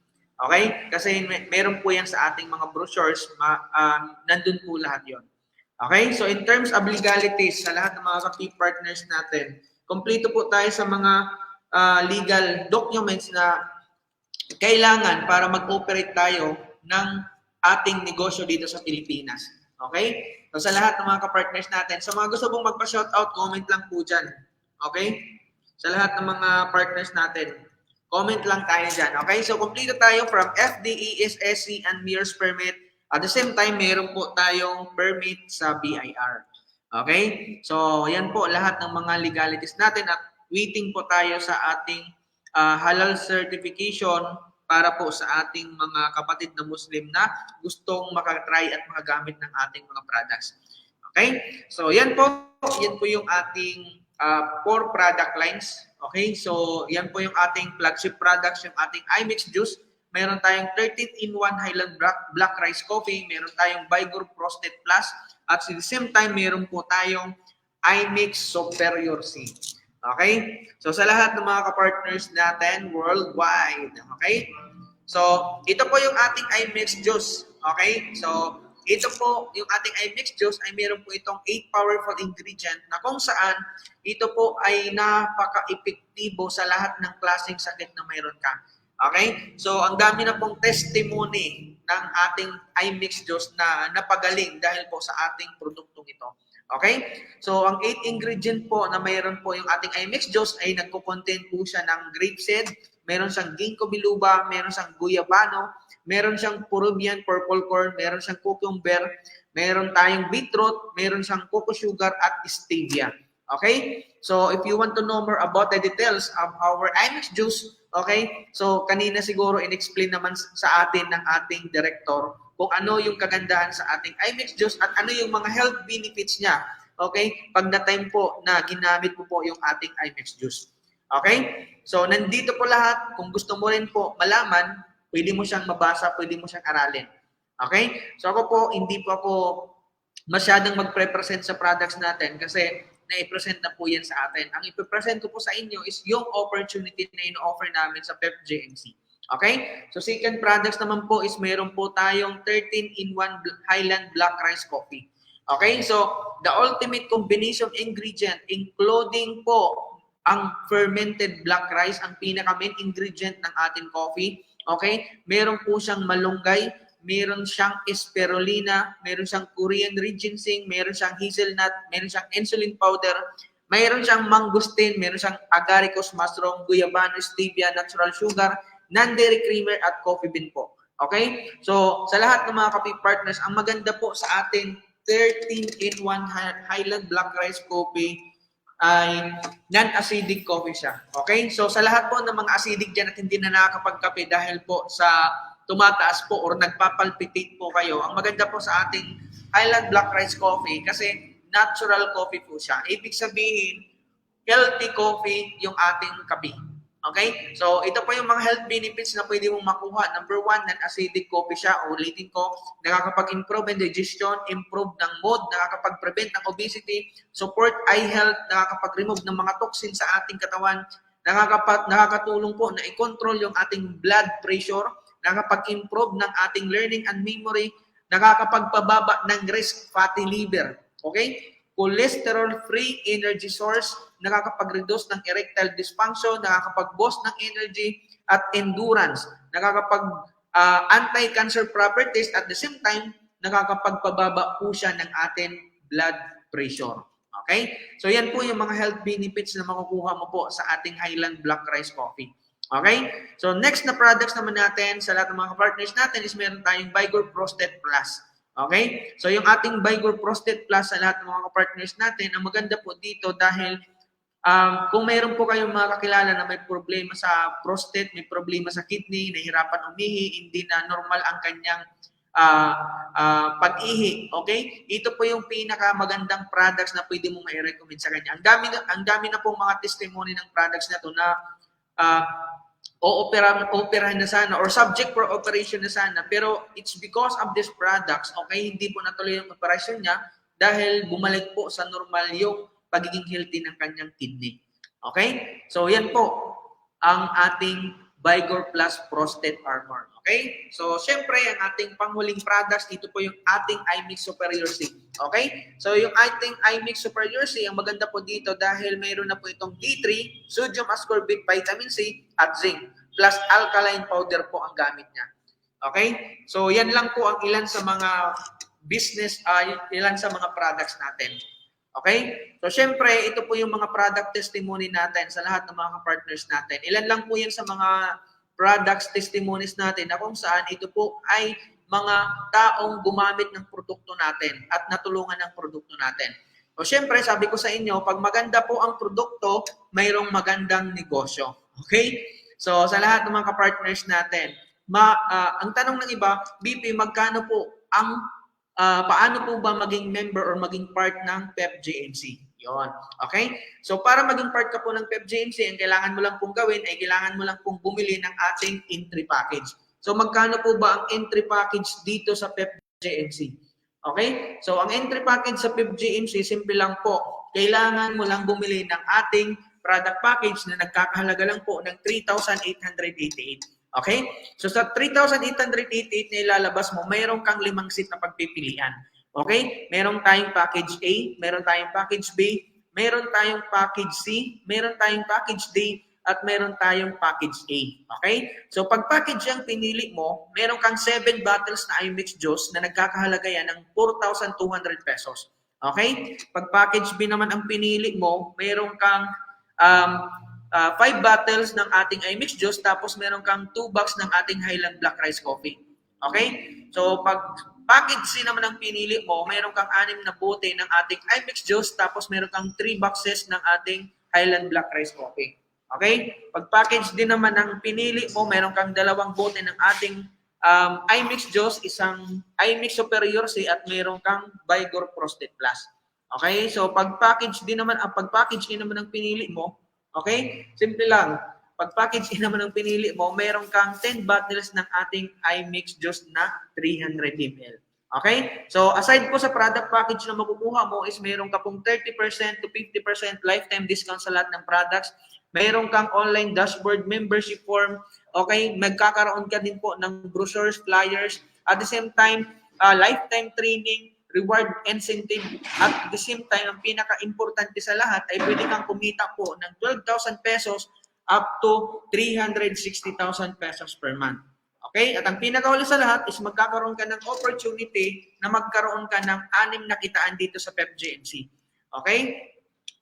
Okay? Kasi meron po yan sa ating mga brochures, nandun po lahat yon. Okay? So in terms of legalities, sa lahat ng mga kapit partners natin, kompleto po tayo sa mga legal documents na kailangan para mag-operate tayo ng ating negosyo dito sa Pilipinas. Okay? So sa lahat ng mga kapartners natin, sa mga gusto pong magpa-shoutout, comment lang po dyan. Okay? Sa lahat ng mga partners natin, comment lang tayo dyan. Okay? So, kompleto tayo from FDE, SSC, and MERS permit. At the same time, meron po tayong permit sa BIR. Okay? So, yan po lahat ng mga legalities natin at waiting po tayo sa ating halal certification para po sa ating mga kapatid na Muslim na gustong makatry at makagamit ng ating mga products. Okay? So yan po yung ating 4 product lines. Okay? So yan po yung ating flagship products, yung ating iMix Juice. Meron tayong 13-in-1 Highland Black Rice Coffee, meron tayong Vigor Frosted Plus, at at the same time meron po tayong iMix Superior C. Okay? So sa lahat ng mga kapartners natin worldwide. Okay? So ito po yung ating iMix Juice. Okay? So ito po yung ating iMix Juice ay meron po itong 8 powerful ingredient na kung saan ito po ay napaka-epektibo sa lahat ng klaseng sakit na mayroon ka. Okay? So ang dami na pong testimony ng ating iMix Juice na napagaling dahil po sa ating produktong ito. Okay? So, ang 8 ingredient po na mayroon po yung ating iMix Juice ay nagko-contain po siya ng grape seed, meron siyang ginkgo biloba, meron siyang guyabano, meron siyang Peruvian purple corn, meron siyang cucumber, meron tayong beetroot, meron siyang cocoa sugar at stevia. Okay? So, if you want to know more about the details of our iMix Juice, okay? So, kanina siguro in-explain naman sa atin ng ating director kung ano yung kagandahan sa ating iMix Juice at ano yung mga health benefits niya. Okay? Pag na-time po na ginamit mo po yung ating iMix Juice. Okay? So, nandito po lahat. Kung gusto mo rin po malaman, pwede mo siyang mabasa, pwede mo siyang aralin. Okay? So, ako po, hindi po ako masyadong mag-present sa products natin kasi na-i-present na po yan sa atin. Ang ipipresent ko po sa inyo is yung opportunity na ino-offer namin sa PEP-JMC. Okay? So, second products naman po is meron po tayong 13-in-1 Highland Black Rice Coffee. Okay? So, the ultimate combination ingredient including po ang fermented black rice, ang pinaka-main ingredient ng ating coffee. Okay? Meron po siyang malunggay, meron siyang spirulina, meron siyang Korean red ginseng, meron siyang hazelnut, meron siyang insulin powder, meron siyang mangosteen, meron siyang agaricus mushroom, guyabano, stevia, natural sugar, non-dairy creamer, at coffee bean po. Okay? So, sa lahat ng mga coffee partners, ang maganda po sa ating 13-in-1 Highland Black Rice Coffee ay non-acidic coffee siya. Okay? So, sa lahat po ng mga acidic dyan at hindi na nakakapagkape dahil po sa tumataas po or nagpapalpitate po kayo, ang maganda po sa ating Highland Black Rice Coffee kasi natural coffee po siya. Ibig sabihin, healthy coffee yung ating kape. Okay? So, ito po yung mga health benefits na pwede mong makuha. Number 1, non-acidic coffee siya. Ulitin ko, nakakapag-improve ng digestion, improve ng mood, nakakapag-prevent ng obesity, support eye health, nakakapag-remove ng mga toxins sa ating katawan, nakakatulong po na i-control yung ating blood pressure, nakakapag-improve ng ating learning and memory, nakakapagpababa ng risk fatty liver. Okay? Cholesterol-free energy source, nakakapag-reduce ng erectile dysfunction, nakakapag-boost ng energy at endurance, anti-cancer properties, at the same time, nakakapagpababa po siya ng ating blood pressure. Okay? So yan po yung mga health benefits na makukuha mo po sa ating Highland Black Rice Coffee. Okay? So next na products naman natin sa lahat ng mga partners natin is meron tayong Vigor Frosted Plus. Okay? So yung ating Vigor Frosted Plus sa lahat ng mga partners natin, ang maganda po dito dahil kung mayroon po kayong mga kakilala na may problema sa prostate, may problema sa kidney, nahihirapan umihi, hindi na normal ang kanyang pag-ihi, okay? Ito po yung pinakamagandang products na pwede mong i-recommend sa kanya. Ang dami na pong mga testimony ng products na to na operahan na sana or subject for operation na sana, pero it's because of these products, okay, hindi po natuloy yung operation niya dahil bumalik po sa normal yung pagiging healthy ng kanyang kidney. Okay? So, yan po ang ating Vigor Plus Prostate Armor. Okay? So, syempre, ang ating panghuling products, dito po yung ating iMix Superior C. Okay? So, yung ating iMix Superior C, ang maganda po dito dahil mayroon na po itong D3, sodium ascorbate, vitamin C, at zinc, plus alkaline powder po ang gamit niya. Okay? So, yan lang po ang ilan sa mga ilan sa mga products natin. Okay? So, syempre, ito po yung mga product testimony natin sa lahat ng mga partners natin. Ilan lang po yan sa mga products testimonies natin na kung saan ito po ay mga taong gumamit ng produkto natin at natulungan ng produkto natin. So, syempre, sabi ko sa inyo, pag maganda po ang produkto, mayroong magandang negosyo. Okay? So sa lahat ng mga kapartners natin, ang tanong ng iba, BP, magkano po ang paano po ba maging member or maging part ng PEP-GMC? Yon. Okay? So para maging part ka po ng PEP-GMC, ang kailangan mo lang pong gawin ay kailangan mo lang pong bumili ng ating entry package. So magkano po ba ang entry package dito sa PEP-GMC? Okay? So ang entry package sa PEP-GMC, simple lang po. Kailangan mo lang bumili ng ating product package na nagkakahalaga lang po ng 3,888. Okay? So sa 3,888 na ilalabas mo, mayroon kang 5 seat na pagpipilian. Okay? Meron tayong package A, meron tayong package B, meron tayong package C, meron tayong package D, at meron tayong package A. Okay? So pag package yung pinili mo, meron kang 7 bottles na iMix juice na nagkakahalaga yan ng 4,200 pesos. Okay? Pag package B naman ang pinili mo, meron kang 5 bottles ng ating iMix juice, tapos meron kang 2 box ng ating Highland Black Rice Coffee. Okay? So pag package C naman ang pinili mo, meron kang 6 na bote ng ating iMix juice, tapos meron kang 3 boxes ng ating Highland Black Rice Coffee. Okay? Pag package D naman ang pinili mo, meron kang 2 bote ng ating iMix juice, isang iMix Superior C, at meron kang Vigor Frosted Plus. Okay? So pag package D naman, pag package E naman ang pinili mo, okay? Simple lang. Pag package E naman ang pinili mo, meron kang 10 bottles ng ating iMix juice na 300 ml. Okay? So aside po sa product package na makukuha mo is meron ka pong 30% to 50% lifetime discount sa lahat ng products. Meron kang online dashboard membership form. Okay? Magkakaroon ka din po ng brochures, flyers. At the same time, lifetime training, reward incentive. At the same time, ang pinaka-importante sa lahat ay pwede kang kumita po ng 12,000 pesos up to 360,000 pesos per month. Okay? At ang pinakahuli sa lahat is magkakaroon ka ng opportunity na magkaroon ka ng 6 na kitaan dito sa PEP-GMC. Okay?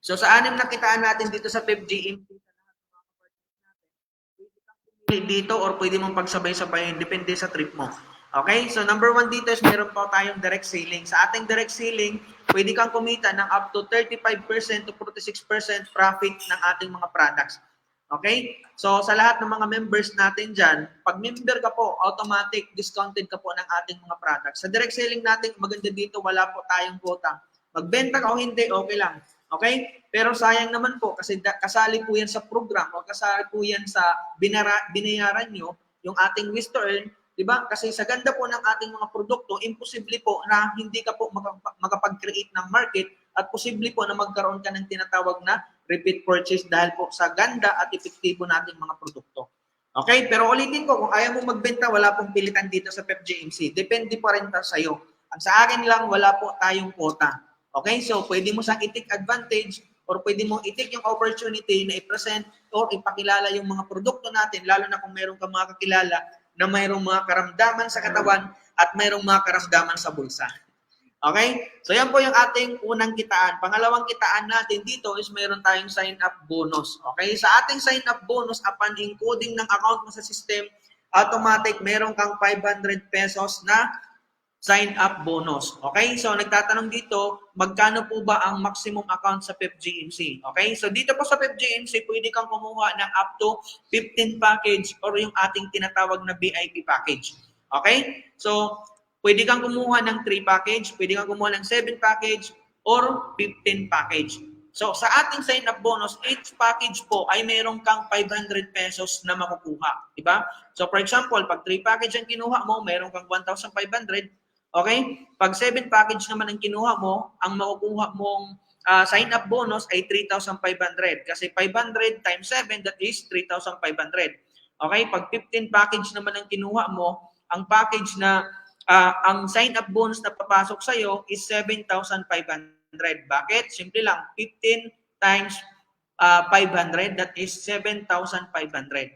So sa 6 na kitaan natin dito sa PEP-GMC, dito or pwede mong pagsabay-sabayin, depende sa trip mo. Okay? So number 1 dito is meron pa tayong direct selling. Sa ating direct selling, pwede kang kumita ng up to 35% to 46% profit ng ating mga products. Okay? So sa lahat ng mga members natin dyan, pag member ka po, automatic discounted ka po ng ating mga products. Sa direct selling natin, maganda dito, wala po tayong quota. Magbenta ka o hindi, okay lang. Okay? Pero sayang naman po kasi kasali po yan sa program o kasali po yan sa binayaran nyo, yung ating wish to earn, diba? Kasi sa ganda po ng ating mga produkto, imposible po na hindi ka po makapag-create ng market at posible po na magkaroon ka ng tinatawag na repeat purchase dahil po sa ganda at epektibo nating mga produkto. Okay? Pero ulitin ko, kung ayaw mo magbenta, wala pong pilitan dito sa PEP-GMC. Depende pa rin sa iyo. Ang sa akin lang, wala po tayong quota. Okay? So, pwede mo siyang i-take advantage or pwede mo i-take yung opportunity na i-present or ipakilala yung mga produkto natin, lalo na kung mayroong ka mga kakilala na mayroong mga karamdaman sa katawan at mayroong mga karamdaman sa bulsa. Okay? So yan po yung ating unang kitaan. Pangalawang kitaan natin dito is mayroon tayong sign-up bonus. Okay? Sa ating sign-up bonus, upon encoding ng account mo sa system, automatic meron kang 500 pesos na sign-up bonus. Okay? So nagtatanong dito, magkano po ba ang maximum account sa PEP-GMC? Okay? So dito po sa PEP-GMC, pwede kang kumuha ng up to 15 package or yung ating tinatawag na VIP package. Okay? So pwede kang kumuha ng 3 package, pwede kang kumuha ng 7 package, or 15 package. So, sa ating sign-up bonus, each package po ay meron kang 500 pesos na makukuha. Diba? So, for example, pag 3 package ang kinuha mo, meron kang 1,500. Okay? Pag 7 package naman ang kinuha mo, ang makukuha mong sign-up bonus ay 3,500. Kasi 500 times 7, that is 3,500. Okay? Pag 15 package naman ang kinuha mo, ang package na ang sign-up bonus na papasok sa'yo is 7,500. Bakit? Simple lang. 15 times 500, that is 7,500.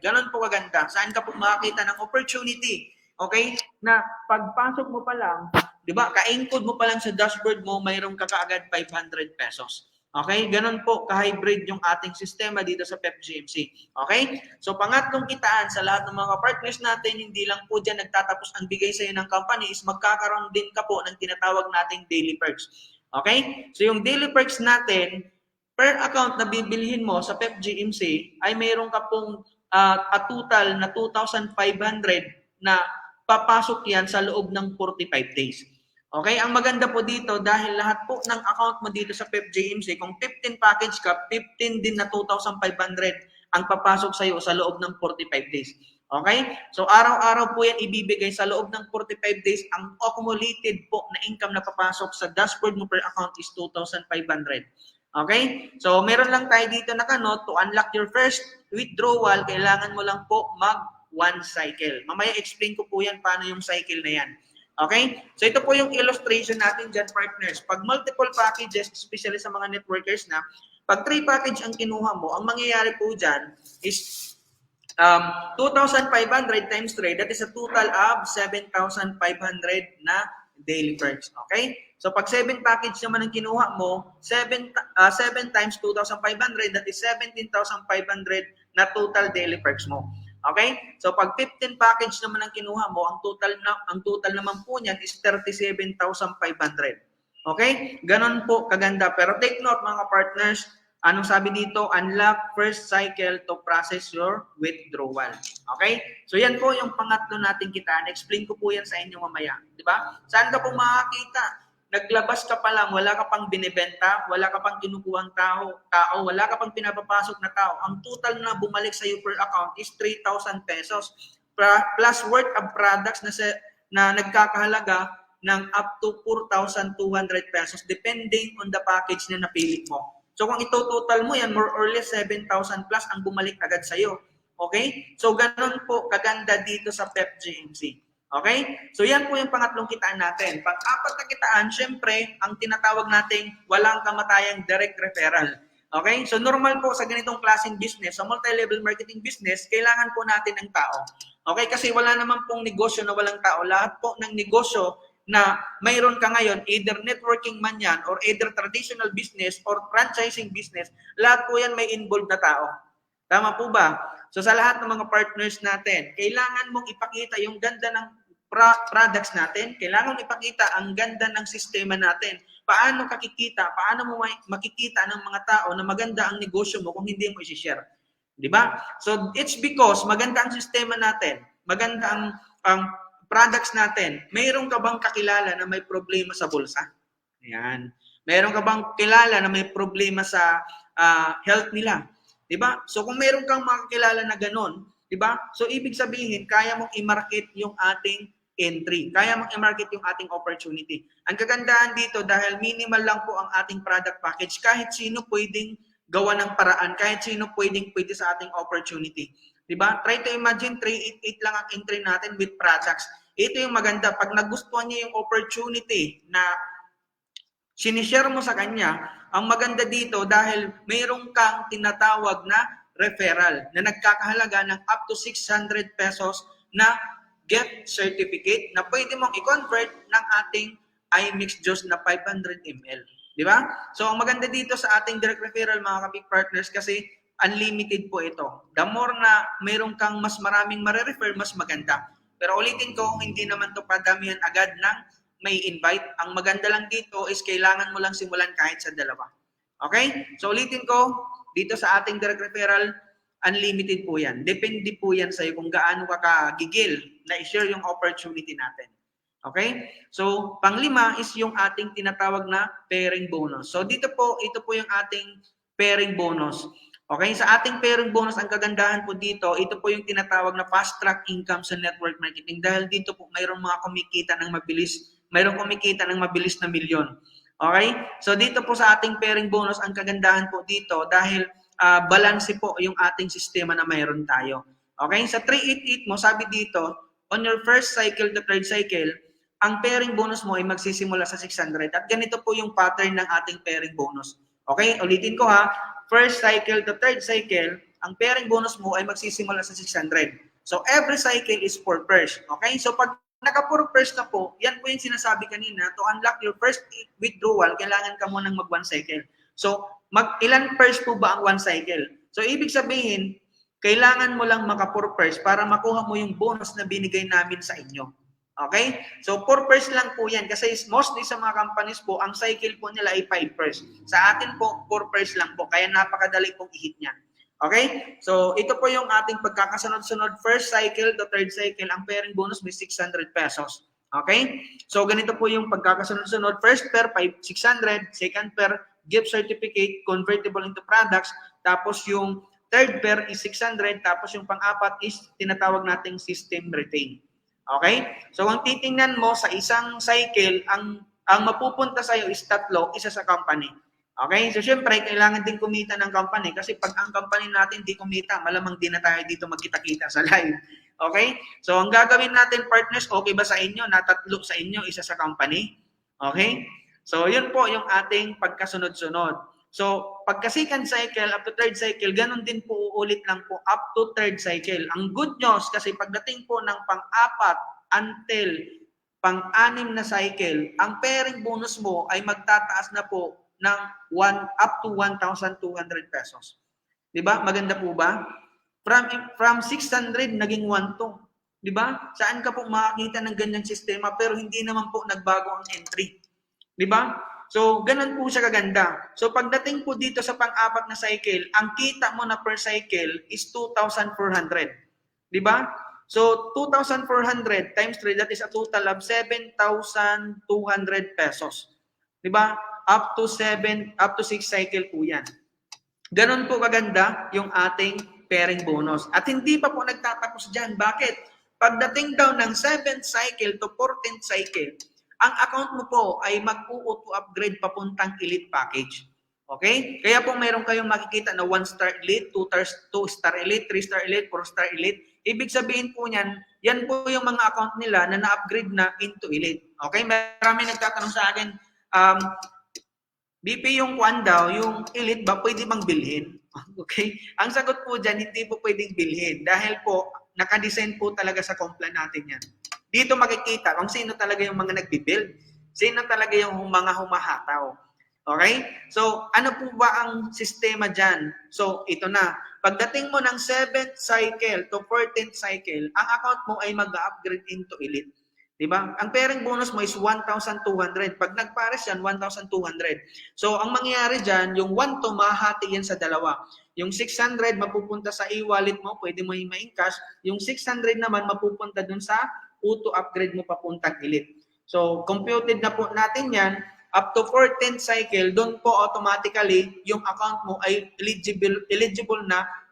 Ganon po kaganda. Saan ka po makakita ng opportunity? Okay? Na pagpasok mo pa lang, di ba, ka-encode mo pa lang sa dashboard mo, mayroon ka kaagad 500 pesos. Okay? Ganon po ka-hybrid yung ating sistema dito sa PEP-GMC. Okay? So, pangatlong kitaan sa lahat ng mga partners natin, hindi lang po dyan nagtatapos ang bigay sa'yo ng company is magkakaroon din ka po ng tinatawag nating daily perks. Okay? So, yung daily perks natin, per account na bibilhin mo sa PEP-GMC, ay mayroon ka pong a total na 2,500 na papasok yan sa loob ng 45 days. Okay? Ang maganda po dito, dahil lahat po ng account mo dito sa PEP-JMC, kung 15 package ka, 15 din na 2,500 ang papasok sa iyo sa loob ng 45 days. Okay? So, araw-araw po yan ibibigay sa loob ng 45 days. Ang accumulated po na income na papasok sa dashboard mo per account is 2,500. Okay? So, meron lang tayo dito na kanot, to unlock your first withdrawal, kailangan mo lang po mag one cycle. Mamaya explain ko po yan paano yung cycle na yan. Okay? So, ito po yung illustration natin dyan, partners. Pag multiple packages, especially sa mga networkers na, pag 3 package ang kinuha mo, ang mangyayari po dyan is 2,500 times 3, that is a total of 7,500 na daily perks. Okay? So, pag 7 package naman ang kinuha mo, 7 times 2,500, that is 17,500 na total daily perks mo. Okay? So, pag 15 package naman ang kinuha mo, ang total naman po niyan is 37,500. Okay? Ganon po kaganda. Pero take note mga partners, anong sabi dito? Unlock first cycle to process your withdrawal. Okay? So, yan po yung pangatlo nating kitaan. Explain ko po yan sa inyo mamaya. Diba? Saan ka po makakita? Naglabas ka pa lang, wala ka pang binibenta, wala ka pang kinukuhang tao, wala ka pang pinapapasok na tao. Ang total na bumalik sa iyo per account is 3,000 pesos plus worth of products na nagkakahalaga ng up to 4,200 pesos depending on the package na napili mo. So kung ito total mo yan, more or less 7,000 plus ang bumalik agad sa iyo. Okay? So ganun po kaganda dito sa PEP-JMC. Okay? So yan po yung pangatlong kitaan natin. Pang-apat na kitaan, syempre, ang tinatawag nating walang kamatayang direct referral. Okay? So normal po sa ganitong klaseng business, sa multi-level marketing business, kailangan po natin ng tao. Okay? Kasi wala naman pong negosyo na walang tao. Lahat po ng negosyo na mayroon ka ngayon, either networking man yan, or either traditional business, or franchising business, lahat po yan may involved na tao. Tama po ba? So sa lahat ng mga partners natin, kailangan mong ipakita yung ganda ng products natin, kailangan ipakita ang ganda ng sistema natin. Paano kakikita, paano mo makikita ng mga tao na maganda ang negosyo mo kung hindi mo i-share. Di ba? So it's because maganda ang sistema natin, maganda ang products natin. Mayroon ka bang kakilala na may problema sa bulsa? Ayan. Mayroon ka bang kilala na may problema sa health nila? Di ba? So kung mayroon kang makakilala na ganun, di ba? So ibig sabihin, kaya mong i-market yung ating entry. Kaya mong i-market yung ating opportunity. Ang kagandahan dito, dahil minimal lang po ang ating product package, kahit sino pwedeng gawa ng paraan, kahit sino pwede sa ating opportunity. Diba? Try to imagine, 388 lang ang entry natin with products. Ito yung maganda. Pag nagustuhan niya yung opportunity na sinishare mo sa kanya, ang maganda dito dahil mayroong kang tinatawag na referral na nagkakahalaga ng up to 600 pesos na gift certificate na pwede mong i-convert ng ating iMix Juice na 500 ml. Di ba? So, ang maganda dito sa ating direct referral, mga kapig partners, kasi unlimited po ito. The more na mayroon kang mas maraming marirefer, mas maganda. Pero ulitin ko, hindi naman ito padamihan agad ng may invite. Ang maganda lang dito is kailangan mo lang simulan kahit sa dalawa. Okay? So, ulitin ko, dito sa ating direct referral, unlimited po yan. Depende po yan sa iyo kung gaano ka kagigil na i-share yung opportunity natin. Okay? So, panglima is yung ating tinatawag na pairing bonus. So, ito po yung ating pairing bonus. Okay? Sa ating pairing bonus, ang kagandahan po dito, ito po yung tinatawag na fast track income sa network marketing. Dahil dito po, mayroong mga kumikita ng mabilis. Mayroong kumikita ng mabilis na milyon. Okay? So, dito po sa ating pairing bonus, ang kagandahan po dito, dahil balance po yung ating sistema na mayroon tayo. Okay? Sa 388 mo, sabi dito, on your first cycle to third cycle, ang pairing bonus mo ay magsisimula sa 600. At ganito po yung pattern ng ating pairing bonus. Okay? Ulitin ko ha. First cycle to third cycle, ang pairing bonus mo ay magsisimula sa 600. So, every cycle is 4 pairs. Okay? So, pag naka-4 pairs na po, yan po yung sinasabi kanina, to unlock your first withdrawal, kailangan ka munang mag-1 cycle. So, ilan pairs po ba ang 1 cycle? So, ibig sabihin, kailangan mo lang maka-4 pairs para makuha mo yung bonus na binigay namin sa inyo. Okay? So, 4 pairs lang po yan. Kasi mostly sa mga companies po, ang cycle po nila ay 5 pairs. Sa atin po, 4 pairs lang po. Kaya napakadali pong i-hit niyan. Okay? So, ito po yung ating pagkakasunod-sunod. First cycle to third cycle, ang pairing bonus may 600 pesos. Okay? So, ganito po yung pagkakasunod-sunod. First pair, 600. Second pair, gift certificate, convertible into products. Tapos yung third pair is 600. Tapos yung pang-apat is tinatawag nating system retain. Okay? So, ang titingnan mo sa isang cycle, ang mapupunta sa'yo is tatlo, isa sa company. Okay? So, syempre, kailangan din kumita ng company kasi pag ang company natin di kumita, malamang di na tayo dito magkita-kita sa live. Okay? So, ang gagawin natin, partners, okay ba sa inyo na tatlo sa inyo, isa sa company? Okay? So, yun po yung ating pagkasunod-sunod. So, pagka second cycle, up to third cycle, ganun din po uulit lang po up to third cycle. Ang good news, kasi pagdating po ng pang-apat until pang-anim na cycle, ang pairing bonus mo ay magtataas na po ng up to 1,200 pesos. Diba? Maganda po ba? From 600, naging 1,200. Diba? Saan ka po makakita ng ganyang sistema pero hindi naman po nagbago ang entry. Diba? So, ganun po siya kaganda. So, pagdating po dito sa pang-apat na cycle, ang kita mo na per cycle is 2,400. Diba? So, 2,400 times 3, that is a total of 7,200 pesos. Diba? Up to 6 cycle po yan. Ganon po kaganda yung ating pairing bonus. At hindi pa po nagtatapos dyan. Bakit? Pagdating daw ng 7th cycle to 14th cycle, ang account mo po ay mag-auto-upgrade papuntang elite package. Okay? Kaya po meron kayong makikita na 1-star elite, 2-star elite, 3-star elite, 4-star elite. Ibig sabihin po niyan, yan po yung mga account nila na na-upgrade na into elite. Okay? Marami nagtatanong sa akin, BP, yung kwan daw, yung elite ba, pwede bang bilhin? Okay? Ang sagot po dyan, hindi po pwedeng bilhin. Dahil po, nakadesign po talaga sa complan natin yan. Dito makikita kung sino talaga yung mga nagbibuild. Sino talaga yung mga humahataw. Okay? So, ano po ba ang sistema dyan? So, ito na. Pagdating mo ng 7th cycle to 14th cycle, ang account mo ay mag-upgrade into elite. Diba? Ang pairing bonus mo is 1,200. Pag nagpares yan, 1,200. So, ang mangyayari dyan, yung 1 to mahati yan sa dalawa. Yung 600 mapupunta sa e-wallet mo, pwede mo i-main cash. Yung 600 naman mapupunta dun sa auto-upgrade mo papuntang elite. So, computed na po natin yan. Up to 14th cycle, doon po automatically, yung account mo ay eligible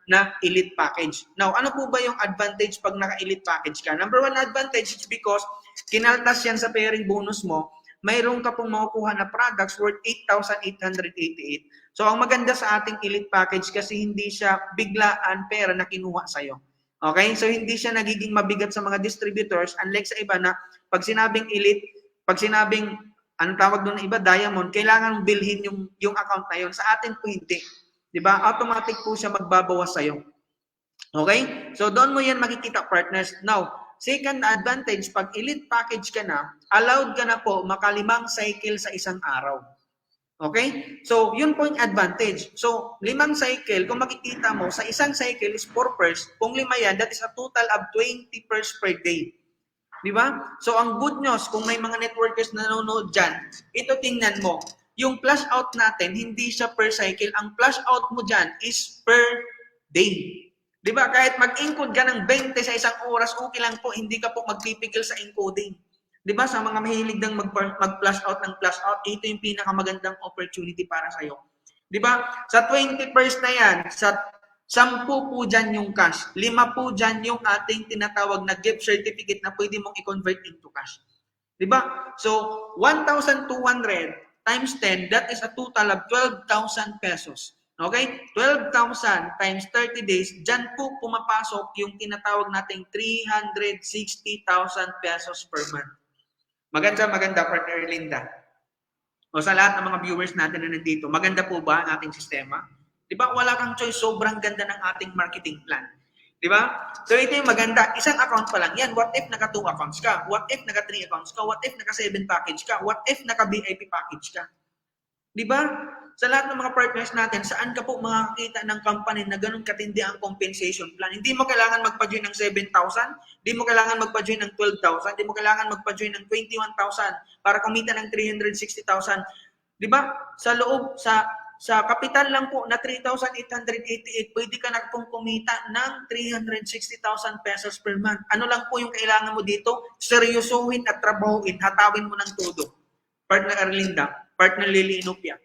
na elite package. Now, ano po ba yung advantage pag naka-elite package ka? Number 1 advantage is because kinaltas yan sa pairing bonus mo, mayroon ka pong makukuha na products worth 8,888. So, ang maganda sa ating elite package kasi hindi siya biglaan pera na kinuha sa'yo. Okay? So, hindi siya nagiging mabigat sa mga distributors unlike sa iba na pag sinabing elite, pag sinabing, anong tawag doon na iba, diamond, kailangan bilhin yung account na yun. Sa atin po hindi. Diba? Automatic po siya magbabawas sa'yo. Okay? So, doon mo yan makikita, partners. Now, second advantage, pag elite package ka na, allowed ka na po makalimang cycle sa isang araw. Okay? So, yun po yung advantage. So, 5 cycle, kung makikita mo, sa isang cycle is 4 pairs. Kung 5 yan, that is a total of 20 pairs per day. Diba? So, ang good news, kung may mga networkers na nanonood dyan, ito tingnan mo. Yung flash out natin, hindi siya per cycle. Ang flash out mo dyan is per day. Diba? Kahit mag-encode ka ng 20 sa isang oras, okay lang po. Hindi ka po magpipigil sa encoding. Diba? Sa mga mahilig ng mag-flash out ng flash out, ito yung pinakamagandang opportunity para sa'yo. Diba? Sa 20 pairs na yan, sa 10 po dyan yung cash. 5 po dyan yung ating tinatawag na gift certificate na pwede mong i-convert into cash. Diba? So, 1,200 times 10, that is a total of 12,000 pesos. Okay? 12,000 times 30 days, dyan po pumapasok yung tinatawag nating 360,000 pesos per month. Maganda, partner Linda. O sa lahat ng mga viewers natin na nandito, maganda po ba ang ating sistema? Di ba? Wala kang choice. Sobrang ganda ng ating marketing plan. Di ba? So, ito yung maganda. Isang account pa lang yan. What if naka 2 accounts ka? What if naka 3 accounts ka? What if naka 7 package ka? What if naka VIP package ka? Di ba? Sa lahat ng mga partners natin, saan ka po makakita ng company na ganun katindi ang compensation plan? Hindi mo kailangan magpa-join ng 7,000, hindi mo kailangan magpa-join ng 12,000, hindi mo kailangan magpa-join ng 21,000 para kumita ng 360,000. Di ba? Sa sa kapital lang po na 3,888, pwede ka na pong kumita ng 360,000 pesos per month. Ano lang po yung kailangan mo dito? Seryosohin at trabahuin, hatawin mo ng todo. Partner Arlinda, partner Lily Inopia.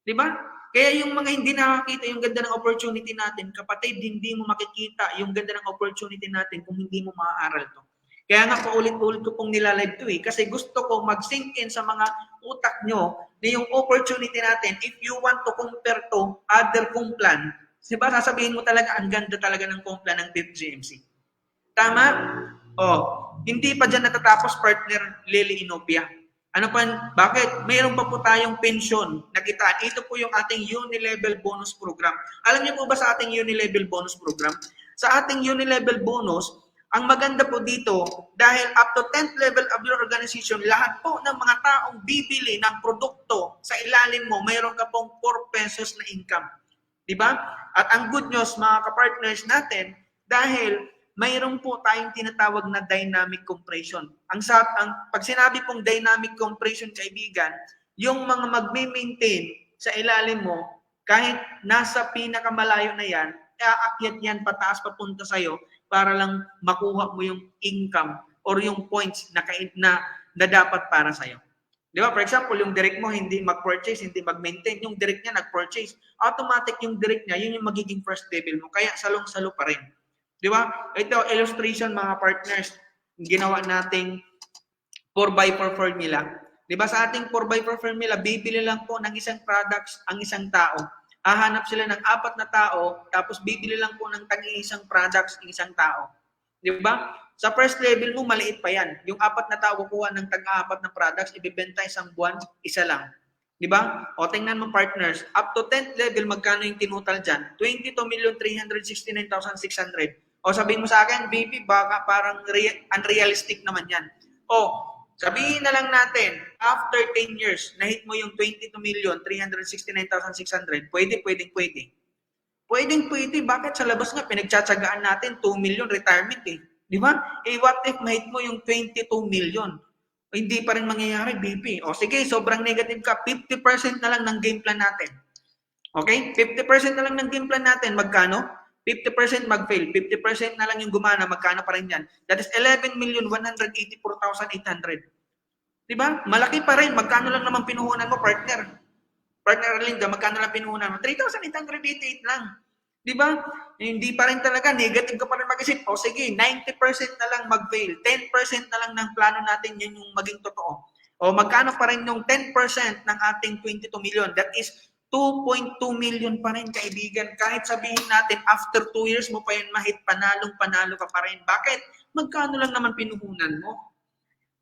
Di ba? Kaya yung mga hindi nakakita yung ganda ng opportunity natin, kapatid, hindi mo makikita yung ganda ng opportunity natin kung hindi mo maaaral to. Kaya nga paulit-ulit ko pong nilalive to kasi gusto ko mag-sink in sa mga utak nyo na yung opportunity natin, if you want to compare to other Complan, diba sasabihin mo talaga, ang ganda talaga ng Complan ng Fifth GMC. Tama? Hindi pa dyan natatapos, partner Lily Inopia. Ano pa, bakit? Mayroon pa po tayong pension na kitaan. Ito po yung ating Unilevel Bonus Program. Alam niyo po ba sa ating Unilevel Bonus Program? Sa ating Unilevel Bonus, ang maganda po dito, dahil up to 10th level of your organization, lahat po ng mga taong bibili ng produkto sa ilalim mo, mayroon ka pong 4 pesos na income. Diba? At ang good news, mga kapartners natin, dahil mayroon po tayong tinatawag na dynamic compression. Pag sinabi pong dynamic compression, kaibigan, yung mga magme-maintain sa ilalim mo, kahit nasa pinakamalayo na yan, aakyat yan pataas papunta sa'yo, para lang makuha mo yung income or yung points na dapat para sa'yo. Di ba? For example, yung direct mo hindi mag-purchase, hindi mag-maintain, yung direct niya nag-purchase, automatic yung direct niya, yun yung magiging first level mo. Kaya salong-salo pa rin. Di ba? Ito, illustration mga partners, ginawa nating 4x4 formula. Di ba sa ating 4x4 formula, bibili lang po ng isang products ang isang tao. Hahanap sila ng 4 na tao, tapos bibili lang po ng tag-iisang products ng isang tao. Di ba? Sa first level mo, maliit pa yan. Yung 4 na tao kukuha ng tag-4 na products, ibibenta isang buwan, isa lang. Di ba? O tingnan mo partners, up to 10th level, magkano yung tinutal dyan? 22,369,600. O sabihin mo sa akin, baby, baka parang unrealistic naman yan. O, sabihin na lang natin, after 10 years, na-hit mo yung 22,369,600, pwede. Pwede. Bakit sa labas nga, pinagtsatsagaan natin 2 million retirement eh. Di ba? What if ma-hit mo yung 22 million? Hindi pa rin mangyayari, BP. O sige, sobrang negative ka, 50% na lang ng game plan natin. Okay? 50% na lang ng game plan natin, magkano? 50% mag-fail, 50% na lang yung gumana, magkano pa rin yan? That is 11,184,800. Diba? Malaki pa rin. Magkano lang naman pinuhunan mo, partner? Partner Linda, magkano lang pinuhunan mo? 3,888 lang. Diba? Hindi pa rin talaga. Negative ka pa rin mag-isip. O sige, 90% na lang mag-fail. 10% na lang ng plano natin yun yung maging totoo. O magkano pa rin yung 10% ng ating 22 million? That is 2.2 million pa rin, kaibigan. Kahit sabihin natin, after 2 years mo pa yun mahit, panalo ka pa rin. Bakit? Magkano lang naman pinuhunan mo?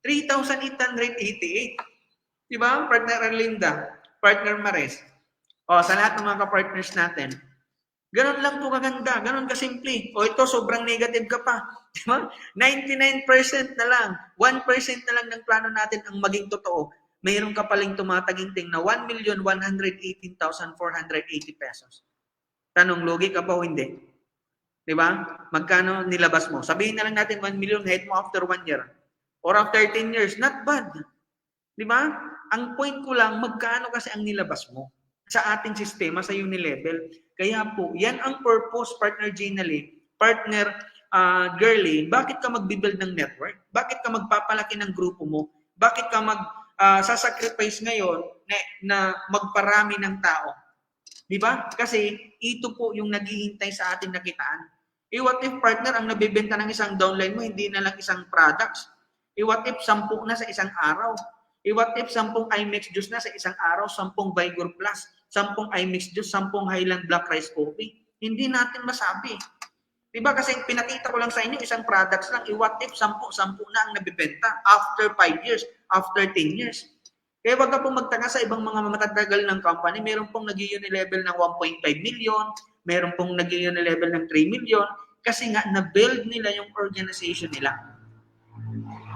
3,888. Diba? Partner Arlinda, partner Mares. O, sa lahat ng mga ka-partners natin, ganun lang po kaganda, ganun kasimple. O ito, sobrang negative ka pa. Diba? 99% na lang, 1% na lang ng plano natin ang maging totoo. Mayroon ka paling tumataginting na 1,118,480 pesos. Tanong, lugi ka ba o hindi? Diba? Magkano nilabas mo? Sabihin na lang natin 1 million, head mo after 1 year. Or after 10 years, not bad. Diba? Ang point ko lang, magkano kasi ang nilabas mo sa ating sistema, sa Unilevel. Kaya po, yan ang purpose, partner Gina Lee, partner Girlie, bakit ka mag-build ng network? Bakit ka magpapalaki ng grupo mo? Bakit ka sasacrifice ngayon na magparami ng tao? Diba? Kasi ito po yung naghihintay sa ating nakitaan. What if, partner, ang nabibenta ng isang downline mo, hindi na lang isang products? What if 10 na sa isang araw? What if 10 iMix juice na sa isang araw, 10 Vigor Plus, 10 iMix juice, 10 Highland Black Rice Coffee? Hindi natin masabi. Diba? Kasi pinakita ko lang sa inyo, isang products lang. What if 10 na ang nabibenta after 5 years, after 10 years? Kaya wag ka pong magtaka sa ibang mga matatagal ng company, meron pong nag-unilevel ng 1.5 million, meron pong nag-unilevel ng 3 million, kasi nga na-build nila yung organization nila.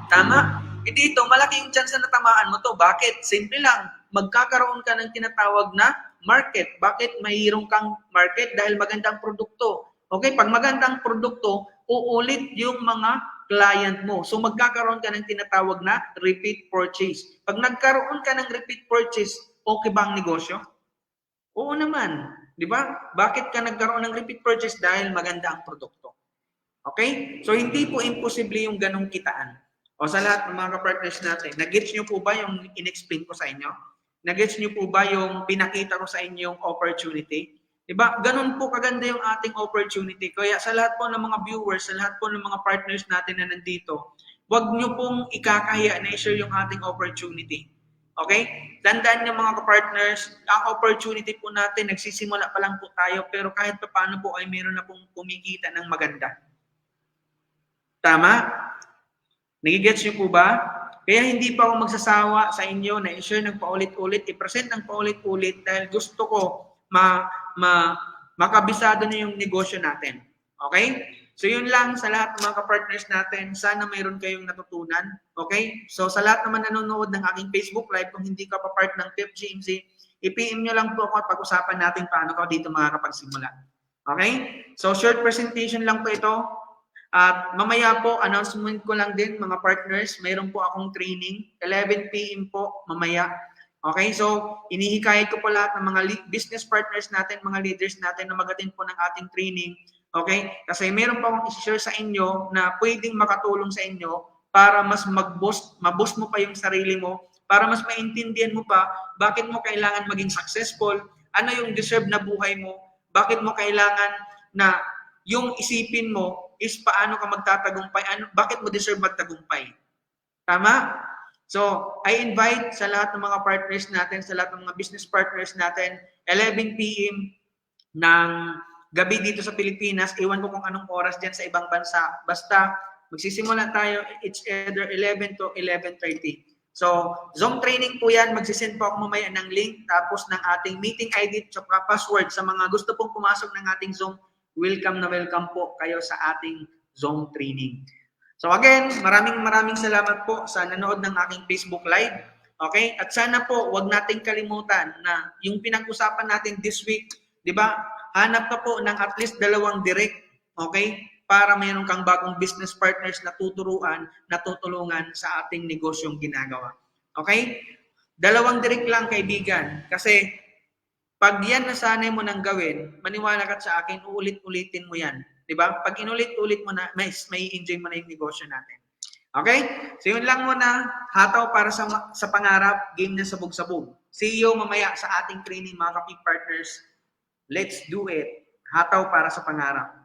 Tama? E dito, malaki yung chance na natamaan mo to. Bakit? Simple lang. Magkakaroon ka ng tinatawag na market. Bakit mayroon kang market? Dahil magandang produkto. Okay, pag magandang produkto, uulit yung mga client mo. So magkakaroon ka ng tinatawag na repeat purchase. Pag nagkaroon ka ng repeat purchase, okay ba ang negosyo? Oo naman. Di ba? Bakit ka nagkaroon ng repeat purchase? Dahil maganda ang produkto. Okay? So, hindi po imposible yung ganong kitaan. O sa lahat ng mga kapartners natin, nag-gets nyo po ba yung in-explain ko sa inyo? Nag-gets nyo po ba yung pinakita ko sa inyo yung opportunity? Diba? Ganon po kaganda yung ating opportunity. Kaya sa lahat po ng mga viewers, sa lahat po ng mga partners natin na nandito, huwag nyo pong ikakahiya na i-share yung ating opportunity. Okay? Tandaan niyo mga kapartners, ang opportunity po natin, nagsisimula pa lang po tayo, pero kahit pa paano po ay meron na pong kumikita ng maganda. Tama? Nagigets niyo po ba? Kaya hindi pa ako magsasawa sa inyo na i-share ng paulit-ulit, i-present ng paulit-ulit dahil gusto ko makabisado na yung negosyo natin. Okay? So yun lang sa lahat ng mga kapartners natin. Sana mayroon kayong natutunan. Okay? So sa lahat naman nanonood ng aking Facebook Live, kung hindi ka pa part ng PIP-GMC, i-PM nyo lang po ako at pag-usapan natin paano ka dito makakapagsimula. Okay? So short presentation lang po ito. At mamaya po, announcement ko lang din mga partners, mayroon po akong training, 11 PM po mamaya. Okay, so inihikayat ko po lahat ng mga business partners natin, mga leaders natin na mag-attend po ng ating training. Okay, kasi meron pa akong i-share sa inyo na pwedeng makatulong sa inyo para mas maboost mo pa yung sarili mo, para mas maintindihan mo pa bakit mo kailangan maging successful, ano yung deserve na buhay mo, bakit mo kailangan na yung isipin mo is paano ka magtatagumpay, bakit mo deserve magtagumpay. Tama? So, I invite sa lahat ng mga partners natin, sa lahat ng mga business partners natin, 11 PM ng gabi dito sa Pilipinas. Iwan ko kung anong oras dyan sa ibang bansa. Basta, magsisimula tayo, it's either 11 to 11:30. So, Zoom training po yan. Magsisend po ako mamaya ng link, tapos ng ating meeting ID at password sa mga gusto pong pumasok ng ating Zoom. Welcome na welcome po kayo sa ating Zoom training. So again, maraming salamat po sa nanood ng aking Facebook Live. Okay? At sana po, wag nating kalimutan na yung pinag-usapan natin this week, di ba? Hanap ka po ng at least 2 direct, okay? Para mayroon kang bagong business partners na tuturuan, na tutulungan sa ating negosyong ginagawa. Okay? 2 direct lang, kaibigan. Kasi pag yan nasanay mo nang gawin, maniwala ka sa akin, uulit-ulitin mo yan. Diba? Pag inulit-ulit mo na, may enjoy mo na yung negosyo natin. Okay? So yun lang muna. Hataw para sa pangarap, game na sabog-sabog. See you mamaya sa ating training mga kapig partners. Let's do it. Hataw para sa pangarap.